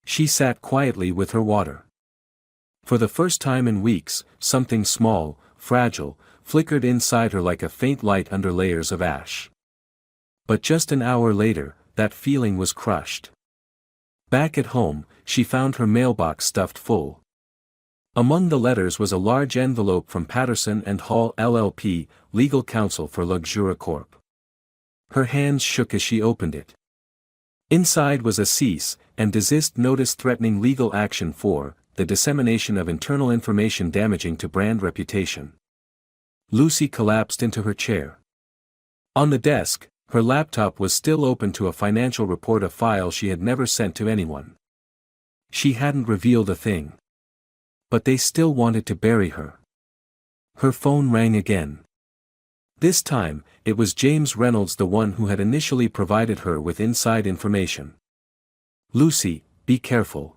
She sat quietly with her water. For the first time in weeks, something small, fragile, flickered inside her like a faint light under layers of ash. But just an hour later, that feeling was crushed. Back at home, she found her mailbox stuffed full. Among the letters was a large envelope from Patterson and Hall LLP, legal counsel for Luxura Corp. Her hands shook as she opened it. Inside was a cease and desist notice threatening legal action for the dissemination of internal information damaging to brand reputation. Lucy collapsed into her chair. On the desk, her laptop was still open to a financial report, a file she had never sent to anyone. She hadn't revealed a thing. But they still wanted to bury her. Her phone rang again. This time, it was James Reynolds, the one who had initially provided her with inside information. Lucy, be careful.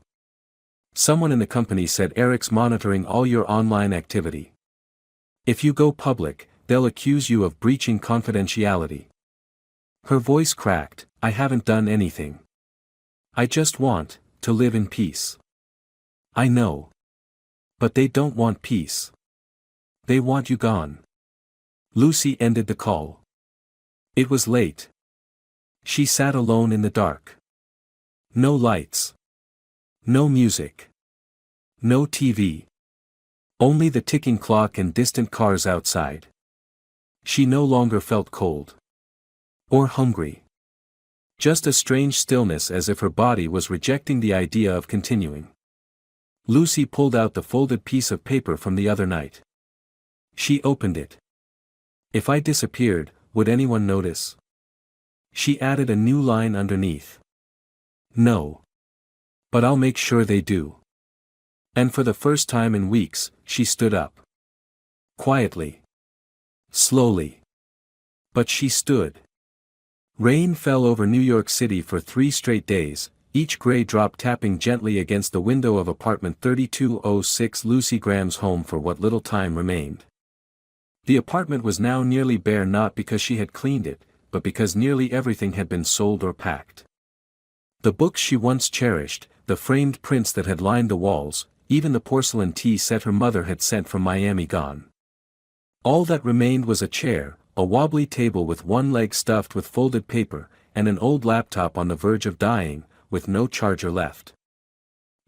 Someone in the company said Eric's monitoring all your online activity. If you go public, they'll accuse you of breaching confidentiality. Her voice cracked. I haven't done anything. I just want to live in peace. I know. But they don't want peace. They want you gone. Lucy ended the call. It was late. She sat alone in the dark. No lights. No music. No TV. Only the ticking clock and distant cars outside. She no longer felt cold. Or hungry. Just a strange stillness, as if her body was rejecting the idea of continuing. Lucy pulled out the folded piece of paper from the other night. She opened it. If I disappeared, would anyone notice? She added a new line underneath. No. But I'll make sure they do. And for the first time in weeks, she stood up. Quietly. Slowly. But she stood. Rain fell over New York City for 3 straight days, each gray drop tapping gently against the window of apartment 3206, Lucy Graham's home, for what little time remained. The apartment was now nearly bare, not because she had cleaned it, but because nearly everything had been sold or packed. The books she once cherished, the framed prints that had lined the walls, even the porcelain tea set her mother had sent from Miami, gone. All that remained was a chair, a wobbly table with one leg stuffed with folded paper, and an old laptop on the verge of dying, with no charger left.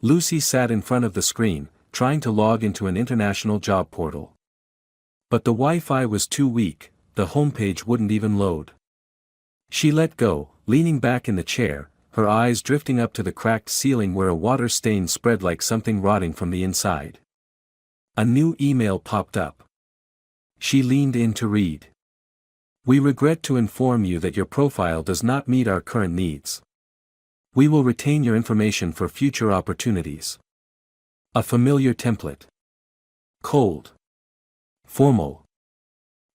Lucy sat in front of the screen, trying to log into an international job portal. But the Wi-Fi was too weak, the homepage wouldn't even load. She let go, leaning back in the chair, her eyes drifting up to the cracked ceiling where a water stain spread like something rotting from the inside. A new email popped up. She leaned in to read. We regret to inform you that your profile does not meet our current needs. We will retain your information for future opportunities. A familiar template. Cold. Formal.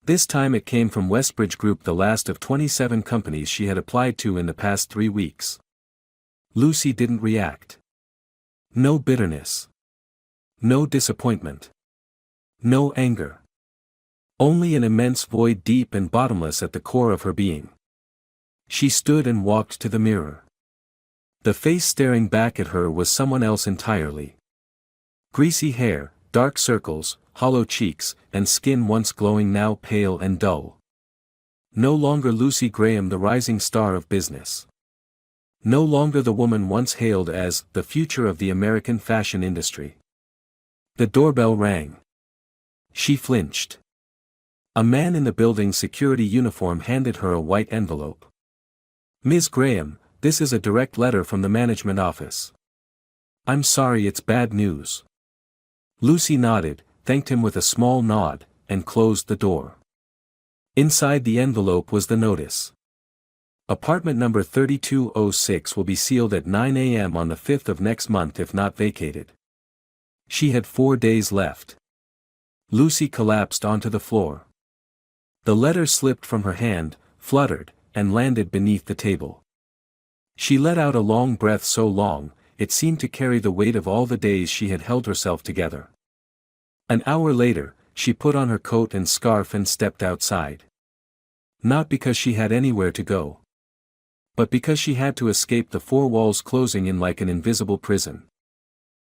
This time it came from Westbridge Group, the last of 27 companies she had applied to in the past 3 weeks. Lucy didn't react. No bitterness. No disappointment. No anger. Only an immense void, deep and bottomless at the core of her being. She stood and walked to the mirror. The face staring back at her was someone else entirely. Greasy hair, dark circles, hollow cheeks, and skin once glowing now pale and dull. No longer Lucy Graham, the rising star of business. No longer the woman once hailed as the future of the American fashion industry. The doorbell rang. She flinched. A man in the building's security uniform handed her a white envelope. "Ms. Graham, this is a direct letter from the management office. I'm sorry, it's bad news." Lucy nodded, thanked him with a small nod, and closed the door. Inside the envelope was the notice. Apartment number 3206 will be sealed at 9 a.m. on the 5th of next month if not vacated. She had 4 days left. Lucy collapsed onto the floor. The letter slipped from her hand, fluttered, and landed beneath the table. She let out a long breath, so long, it seemed to carry the weight of all the days she had held herself together. An hour later, she put on her coat and scarf and stepped outside. Not because she had anywhere to go, but because she had to escape the four walls closing in like an invisible prison.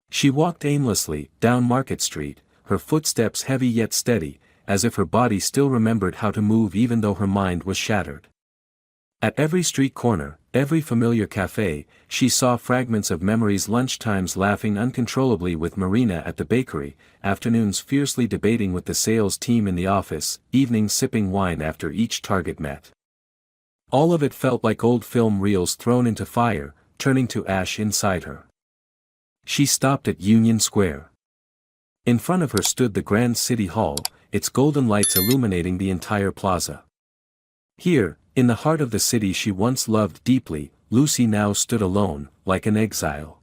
She walked aimlessly down Market Street, her footsteps heavy yet steady, as if her body still remembered how to move even though her mind was shattered. At every street corner, every familiar cafe, she saw fragments of memories: lunchtimes laughing uncontrollably with Marina at the bakery, afternoons fiercely debating with the sales team in the office, evenings sipping wine after each target met. All of it felt like old film reels thrown into fire, turning to ash inside her. She stopped at Union Square. In front of her stood the Grand City Hall, its golden lights illuminating the entire plaza. Here, in the heart of the city she once loved deeply, Lucy now stood alone, like an exile.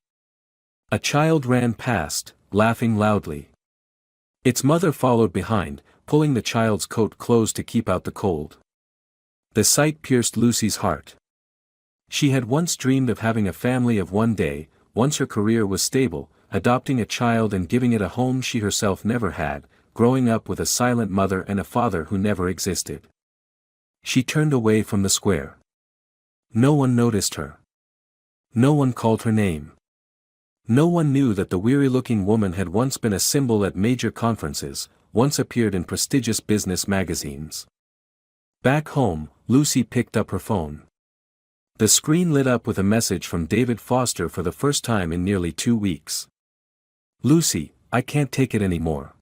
A child ran past, laughing loudly. Its mother followed behind, pulling the child's coat close to keep out the cold. The sight pierced Lucy's heart. She had once dreamed of having a family of one day, once her career was stable, adopting a child and giving it a home she herself never had, growing up with a silent mother and a father who never existed. She turned away from the square. No one noticed her. No one called her name. No one knew that the weary-looking woman had once been a symbol at major conferences, once appeared in prestigious business magazines. Back home, Lucy picked up her phone. The screen lit up with a message from David Foster for the first time in nearly 2 weeks. "Lucy, I can't take it anymore.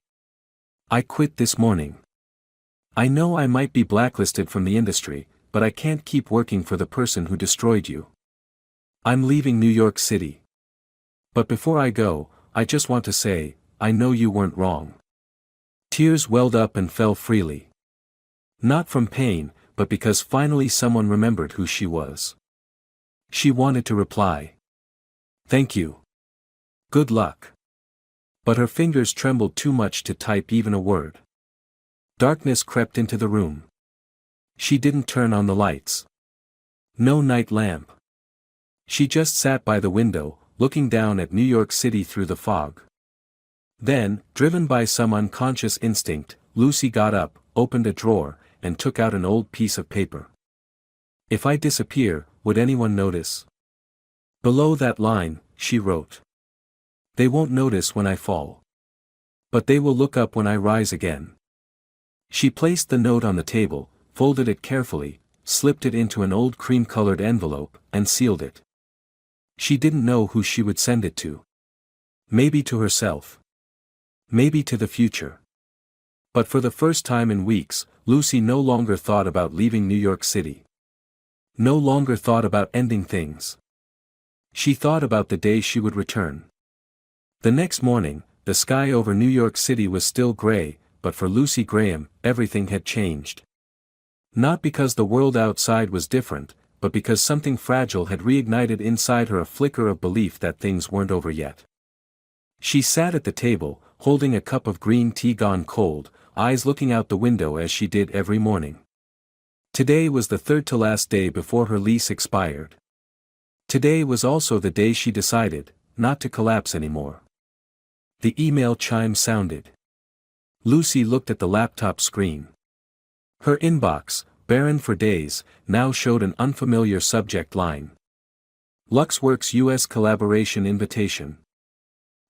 I quit this morning. I know I might be blacklisted from the industry, but I can't keep working for the person who destroyed you. I'm leaving New York City. But before I go, I just want to say, I know you weren't wrong." Tears welled up and fell freely. Not from pain, but because finally someone remembered who she was. She wanted to reply, "Thank you. Good luck." But her fingers trembled too much to type even a word. Darkness crept into the room. She didn't turn on the lights. No night lamp. She just sat by the window, looking down at New York City through the fog. Then, driven by some unconscious instinct, Lucy got up, opened a drawer, and took out an old piece of paper. "If I disappear, would anyone notice?" Below that line, she wrote. "They won't notice when I fall. But they will look up when I rise again." She placed the note on the table, folded it carefully, slipped it into an old cream-colored envelope, and sealed it. She didn't know who she would send it to. Maybe to herself. Maybe to the future. But for the first time in weeks, Lucy no longer thought about leaving New York City. No longer thought about ending things. She thought about the day she would return. The next morning, the sky over New York City was still gray, but for Lucy Graham, everything had changed. Not because the world outside was different, but because something fragile had reignited inside her a flicker of belief that things weren't over yet. She sat at the table, holding a cup of green tea gone cold, eyes looking out the window as she did every morning. Today was the third to last day before her lease expired. Today was also the day she decided not to collapse anymore. The email chime sounded. Lucy looked at the laptop screen. Her inbox, barren for days, now showed an unfamiliar subject line. Luxworks US collaboration invitation.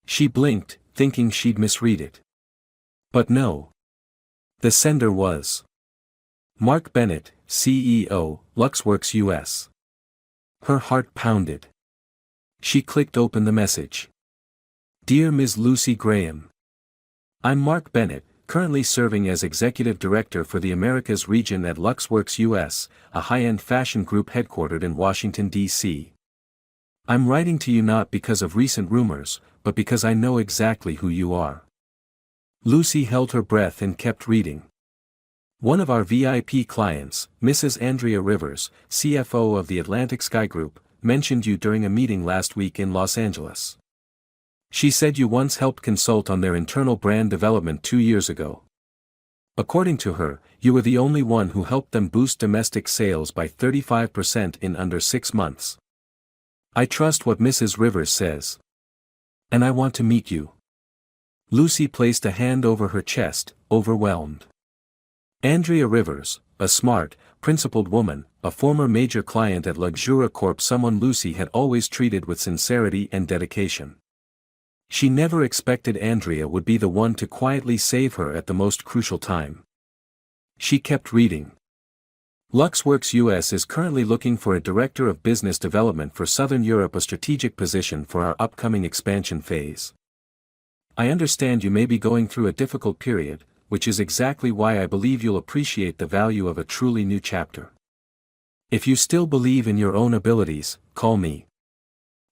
She blinked, thinking she'd misread it. But no. The sender was Mark Bennett, CEO, Luxworks US. Her heart pounded. She clicked open the message. Dear Ms. Lucy Graham. I'm Mark Bennett, currently serving as Executive Director for the Americas region at Luxworks US, a high-end fashion group headquartered in Washington, D.C. I'm writing to you not because of recent rumors, but because I know exactly who you are. Lucy held her breath and kept reading. One of our VIP clients, Mrs. Andrea Rivers, CFO of the Atlantic Sky Group, mentioned you during a meeting last week in Los Angeles. She said you once helped consult on their internal brand development 2 years ago. According to her, you were the only one who helped them boost domestic sales by 35% in under 6 months. I trust what Mrs. Rivers says. And I want to meet you. Lucy placed a hand over her chest, overwhelmed. Andrea Rivers, a smart, principled woman, a former major client at Luxura Corp, someone Lucy had always treated with sincerity and dedication. She never expected Andrea would be the one to quietly save her at the most crucial time. She kept reading. Luxworks US is currently looking for a Director of Business Development for Southern Europe, a strategic position for our upcoming expansion phase. I understand you may be going through a difficult period, which is exactly why I believe you'll appreciate the value of a truly new chapter. If you still believe in your own abilities, call me.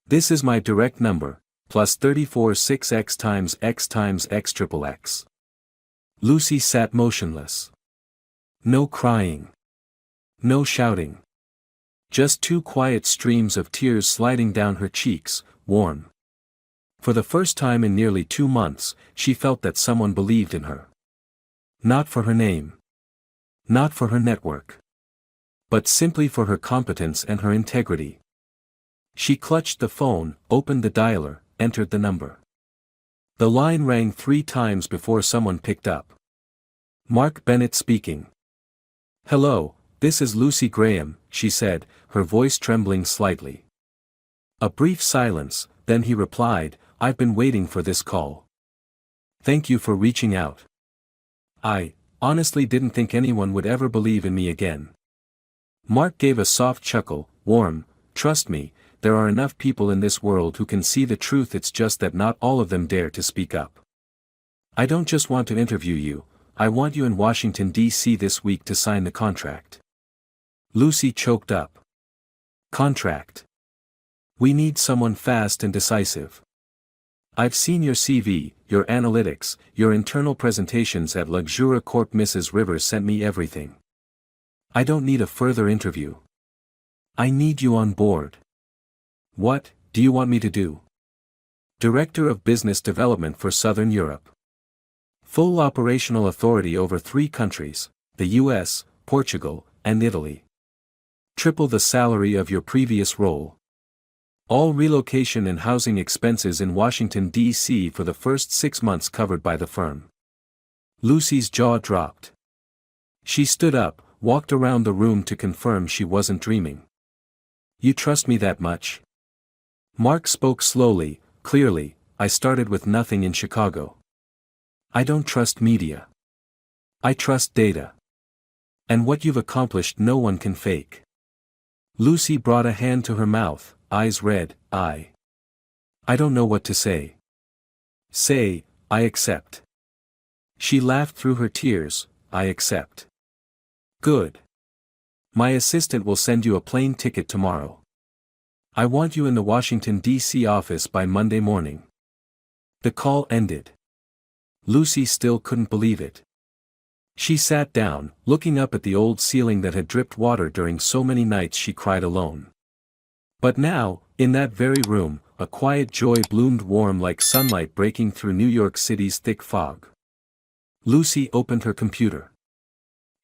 This is my direct number, +34 6x times x times x triple x. Lucy sat motionless. No crying. No shouting. Just 2 quiet streams of tears sliding down her cheeks, warm. For the first time in nearly 2 months, she felt that someone believed in her. Not for her name. Not for her network. But simply for her competence and her integrity. She clutched the phone, opened the dialer, entered the number. The line rang 3 times before someone picked up. Mark Bennett speaking. Hello, this is Lucy Graham, she said, her voice trembling slightly. A brief silence, then he replied, I've been waiting for this call. Thank you for reaching out. I honestly didn't think anyone would ever believe in me again. Mark gave a soft chuckle, warm, trust me, there are enough people in this world who can see the truth, it's just that not all of them dare to speak up. I don't just want to interview you, I want you in Washington, D.C. this week to sign the contract. Lucy choked up. Contract. We need someone fast and decisive. I've seen your CV, your analytics, your internal presentations at Luxura Corp. Mrs. Rivers sent me everything. I don't need a further interview. I need you on board. What do you want me to do? Director of Business Development for Southern Europe. Full operational authority over 3 countries, the US, Portugal, and Italy. Triple the salary of your previous role. All relocation and housing expenses in Washington, D.C. for the first 6 months covered by the firm. Lucy's jaw dropped. She stood up, walked around the room to confirm she wasn't dreaming. You trust me that much? Mark spoke slowly, clearly, I started with nothing in Chicago. I don't trust media. I trust data. And what you've accomplished no one can fake. Lucy brought a hand to her mouth, eyes red. I don't know what to say. Say, I accept. She laughed through her tears, I accept. Good. My assistant will send you a plane ticket tomorrow. I want you in the Washington, D.C. office by Monday morning. The call ended. Lucy still couldn't believe it. She sat down, looking up at the old ceiling that had dripped water during so many nights she cried alone. But now, in that very room, a quiet joy bloomed warm like sunlight breaking through New York City's thick fog. Lucy opened her computer.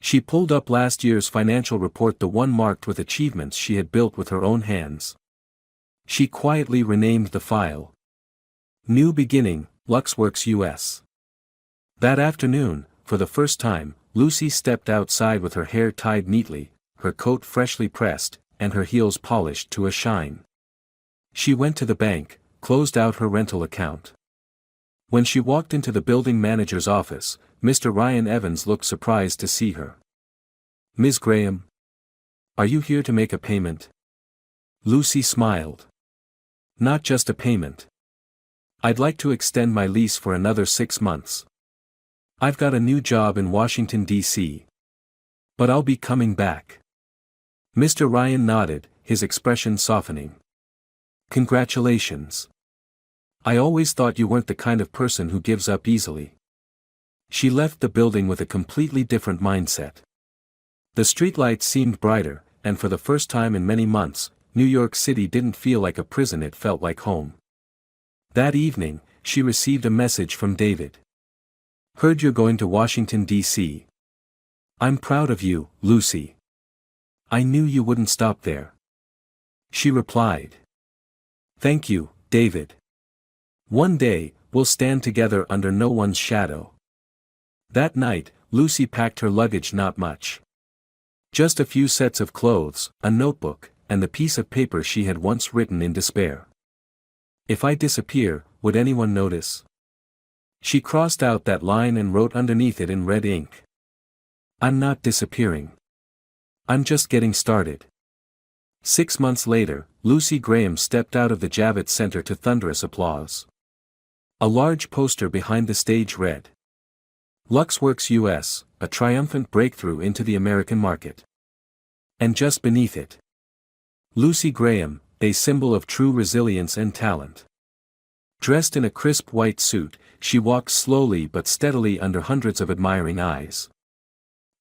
She pulled up last year's financial report, the one marked with achievements she had built with her own hands. She quietly renamed the file. New Beginning, Luxworks US. That afternoon, for the first time, Lucy stepped outside with her hair tied neatly, her coat freshly pressed, and her heels polished to a shine. She went to the bank, closed out her rental account. When she walked into the building manager's office, Mr. Ryan Evans looked surprised to see her. "Ms. Graham? Are you here to make a payment?" Lucy smiled. "Not just a payment. I'd like to extend my lease for another 6 months. I've got a new job in Washington, D.C. But I'll be coming back." Mr. Ryan nodded, his expression softening. "Congratulations. I always thought you weren't the kind of person who gives up easily." She left the building with a completely different mindset. The streetlights seemed brighter, and for the first time in many months, New York City didn't feel like a prison, it felt like home. That evening, she received a message from David. "Heard you're going to Washington, D.C. I'm proud of you, Lucy. I knew you wouldn't stop there." She replied. "Thank you, David. One day, we'll stand together under no one's shadow." That night, Lucy packed her luggage, not much. Just a few sets of clothes, a notebook, and the piece of paper she had once written in despair. "If I disappear, would anyone notice?" She crossed out that line and wrote underneath it in red ink. "I'm not disappearing. I'm just getting started." 6 months later, Lucy Graham stepped out of the Javits Center to thunderous applause. A large poster behind the stage read, "Luxworks US, a triumphant breakthrough into the American market." And just beneath it, "Lucy Graham, a symbol of true resilience and talent." Dressed in a crisp white suit, she walked slowly but steadily under hundreds of admiring eyes.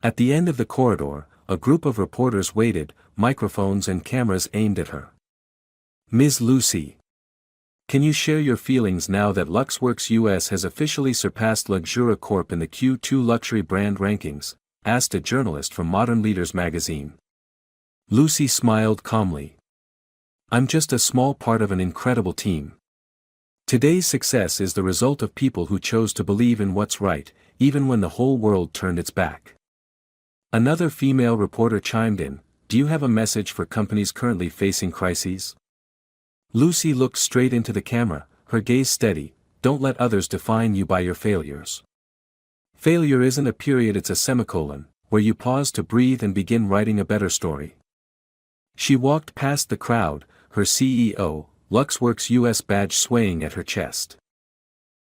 At the end of the corridor, a group of reporters waited, microphones and cameras aimed at her. "Ms. Lucy, can you share your feelings now that Luxworks US has officially surpassed Luxura Corp in the Q2 luxury brand rankings?" asked a journalist from Modern Leaders magazine. Lucy smiled calmly. "I'm just a small part of an incredible team. Today's success is the result of people who chose to believe in what's right, even when the whole world turned its back." Another female reporter chimed in, "Do you have a message for companies currently facing crises?" Lucy looked straight into the camera, her gaze steady. "Don't let others define you by your failures. Failure isn't a period, it's a semicolon, where you pause to breathe and begin writing a better story." She walked past the crowd, her CEO, Luxworks US badge swaying at her chest.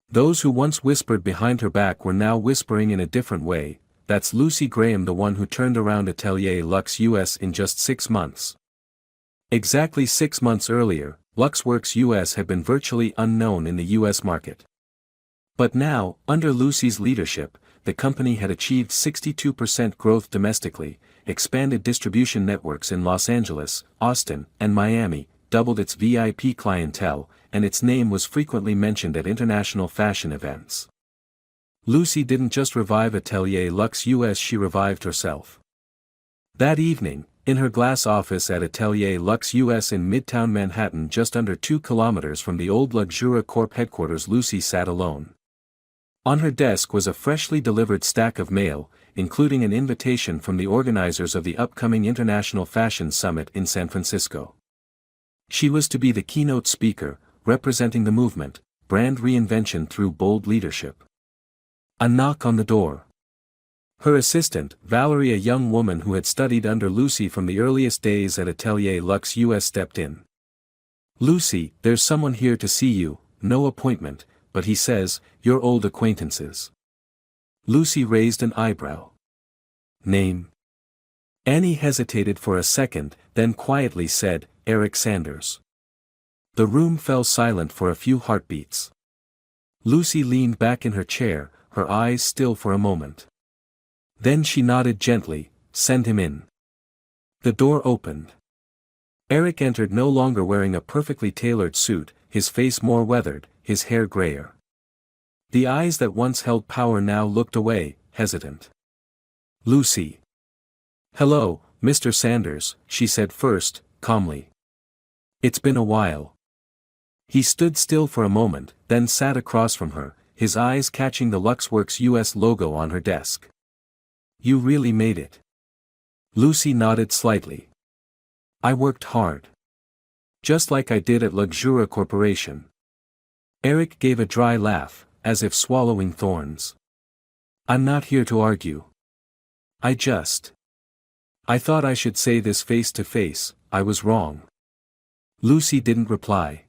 Those who once whispered behind her back were now whispering in a different way, "That's Lucy Graham, the one who turned around Atelier Luxe US in just 6 months." Exactly 6 months earlier, Luxworks US had been virtually unknown in the US market. But now, under Lucy's leadership, the company had achieved 62% growth domestically, expanded distribution networks in Los Angeles, Austin, and Miami, doubled its VIP clientele, and its name was frequently mentioned at international fashion events. Lucy didn't just revive Atelier Luxe US, she revived herself. That evening, in her glass office at Atelier Luxe US in Midtown Manhattan, just under 2 kilometers from the old Luxura Corp headquarters, Lucy sat alone. On her desk was a freshly delivered stack of mail, including an invitation from the organizers of the upcoming International Fashion Summit in San Francisco. She was to be the keynote speaker, representing the movement, brand reinvention through bold leadership. A knock on the door. Her assistant, Valerie, a young woman who had studied under Lucy from the earliest days at Atelier Luxe US, stepped in. "Lucy, there's someone here to see you, no appointment, but he says, you're old acquaintances." Lucy raised an eyebrow. "Name?" Annie hesitated for a second, then quietly said, "Eric Sanders." The room fell silent for a few heartbeats. Lucy leaned back in her chair, her eyes still for a moment. Then she nodded gently, "Send him in." The door opened. Eric entered, no longer wearing a perfectly tailored suit, his face more weathered, his hair grayer. The eyes that once held power now looked away, hesitant. "Lucy." "Hello, Mr. Sanders," she said first, calmly. "It's been a while." He stood still for a moment, then sat across from her, his eyes catching the Luxworks US logo on her desk. "You really made it." Lucy nodded slightly. "I worked hard. Just like I did at Luxura Corporation." Eric gave a dry laugh, as if swallowing thorns. I'm not here to argue. I thought I should say this face to face, I was wrong. Lucy didn't reply.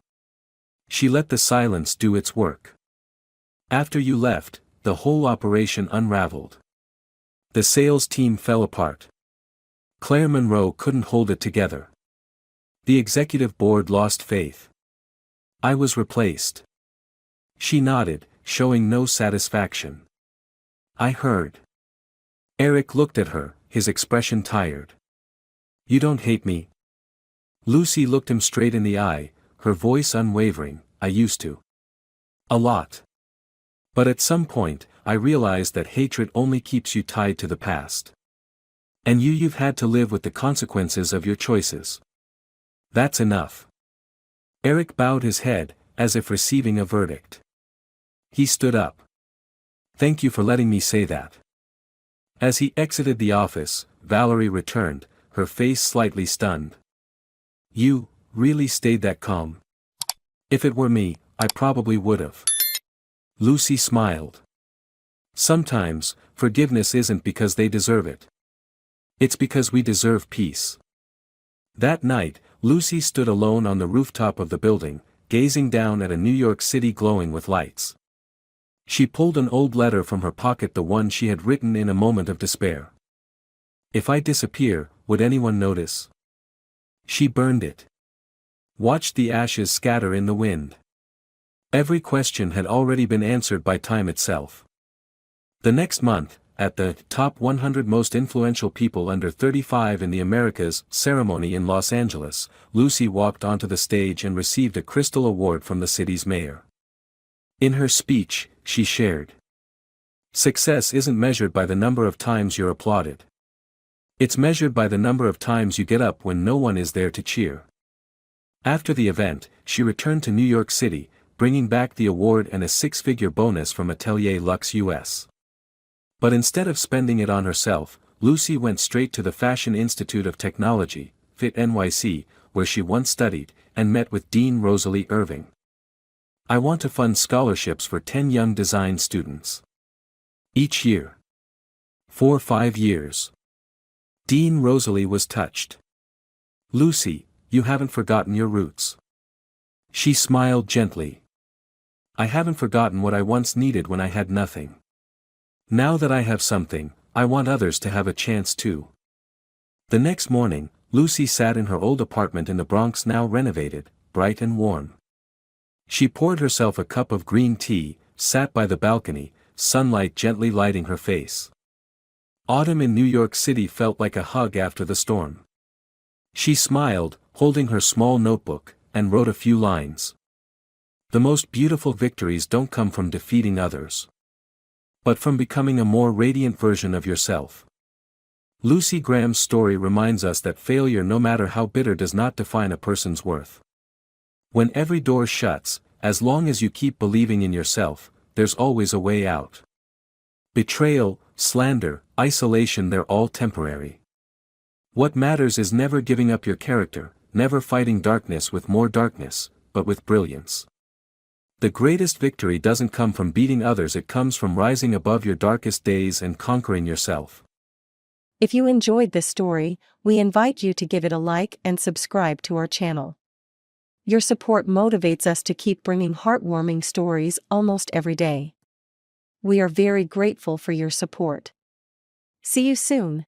She let the silence do its work. After you left, the whole operation unraveled. The sales team fell apart. Claire Monroe couldn't hold it together. The executive board lost faith. I was replaced. She nodded, showing no satisfaction. I heard. Eric looked at her, his expression tired. You don't hate me? Lucy looked him straight in the eye, her voice unwavering. I used to. A lot. But at some point, I realized that hatred only keeps you tied to the past. And you've had to live with the consequences of your choices. That's enough. Eric bowed his head, as if receiving a verdict. He stood up. Thank you for letting me say that. As he exited the office, Valerie returned, her face slightly stunned. You really stayed that calm? If it were me, I probably would've. Lucy smiled. Sometimes, forgiveness isn't because they deserve it. It's because we deserve peace. That night, Lucy stood alone on the rooftop of the building, gazing down at a New York City glowing with lights. She pulled an old letter from her pocket, the one she had written in a moment of despair. If I disappear, would anyone notice? She burned it. Watched the ashes scatter in the wind. Every question had already been answered by time itself. The next month, at the Top 100 Most Influential People Under 35 in the Americas ceremony in Los Angeles, Lucy walked onto the stage and received a Crystal Award from the city's mayor. In her speech, she shared. Success isn't measured by the number of times you're applauded. It's measured by the number of times you get up when no one is there to cheer. After the event, she returned to New York City, bringing back the award and a six-figure bonus from Atelier Luxe US. But instead of spending it on herself, Lucy went straight to the Fashion Institute of Technology, FIT NYC, where she once studied, and met with Dean Rosalie Irving. I want to fund scholarships for 10 young design students. Each year. For 5 years. Dean Rosalie was touched. Lucy, you haven't forgotten your roots. She smiled gently. I haven't forgotten what I once needed when I had nothing. Now that I have something, I want others to have a chance too. The next morning, Lucy sat in her old apartment in the Bronx, now renovated, bright and warm. She poured herself a cup of green tea, sat by the balcony, sunlight gently lighting her face. Autumn in New York City felt like a hug after the storm. She smiled, holding her small notebook, and wrote a few lines. The most beautiful victories don't come from defeating others, but from becoming a more radiant version of yourself. Lucy Graham's story reminds us that failure, no matter how bitter, does not define a person's worth. When every door shuts, as long as you keep believing in yourself, there's always a way out. Betrayal, slander, isolation, they're all temporary. What matters is never giving up your character, never fighting darkness with more darkness, but with brilliance. The greatest victory doesn't come from beating others, it comes from rising above your darkest days and conquering yourself. If you enjoyed this story, we invite you to give it a like and subscribe to our channel. Your support motivates us to keep bringing heartwarming stories almost every day. We are very grateful for your support. See you soon.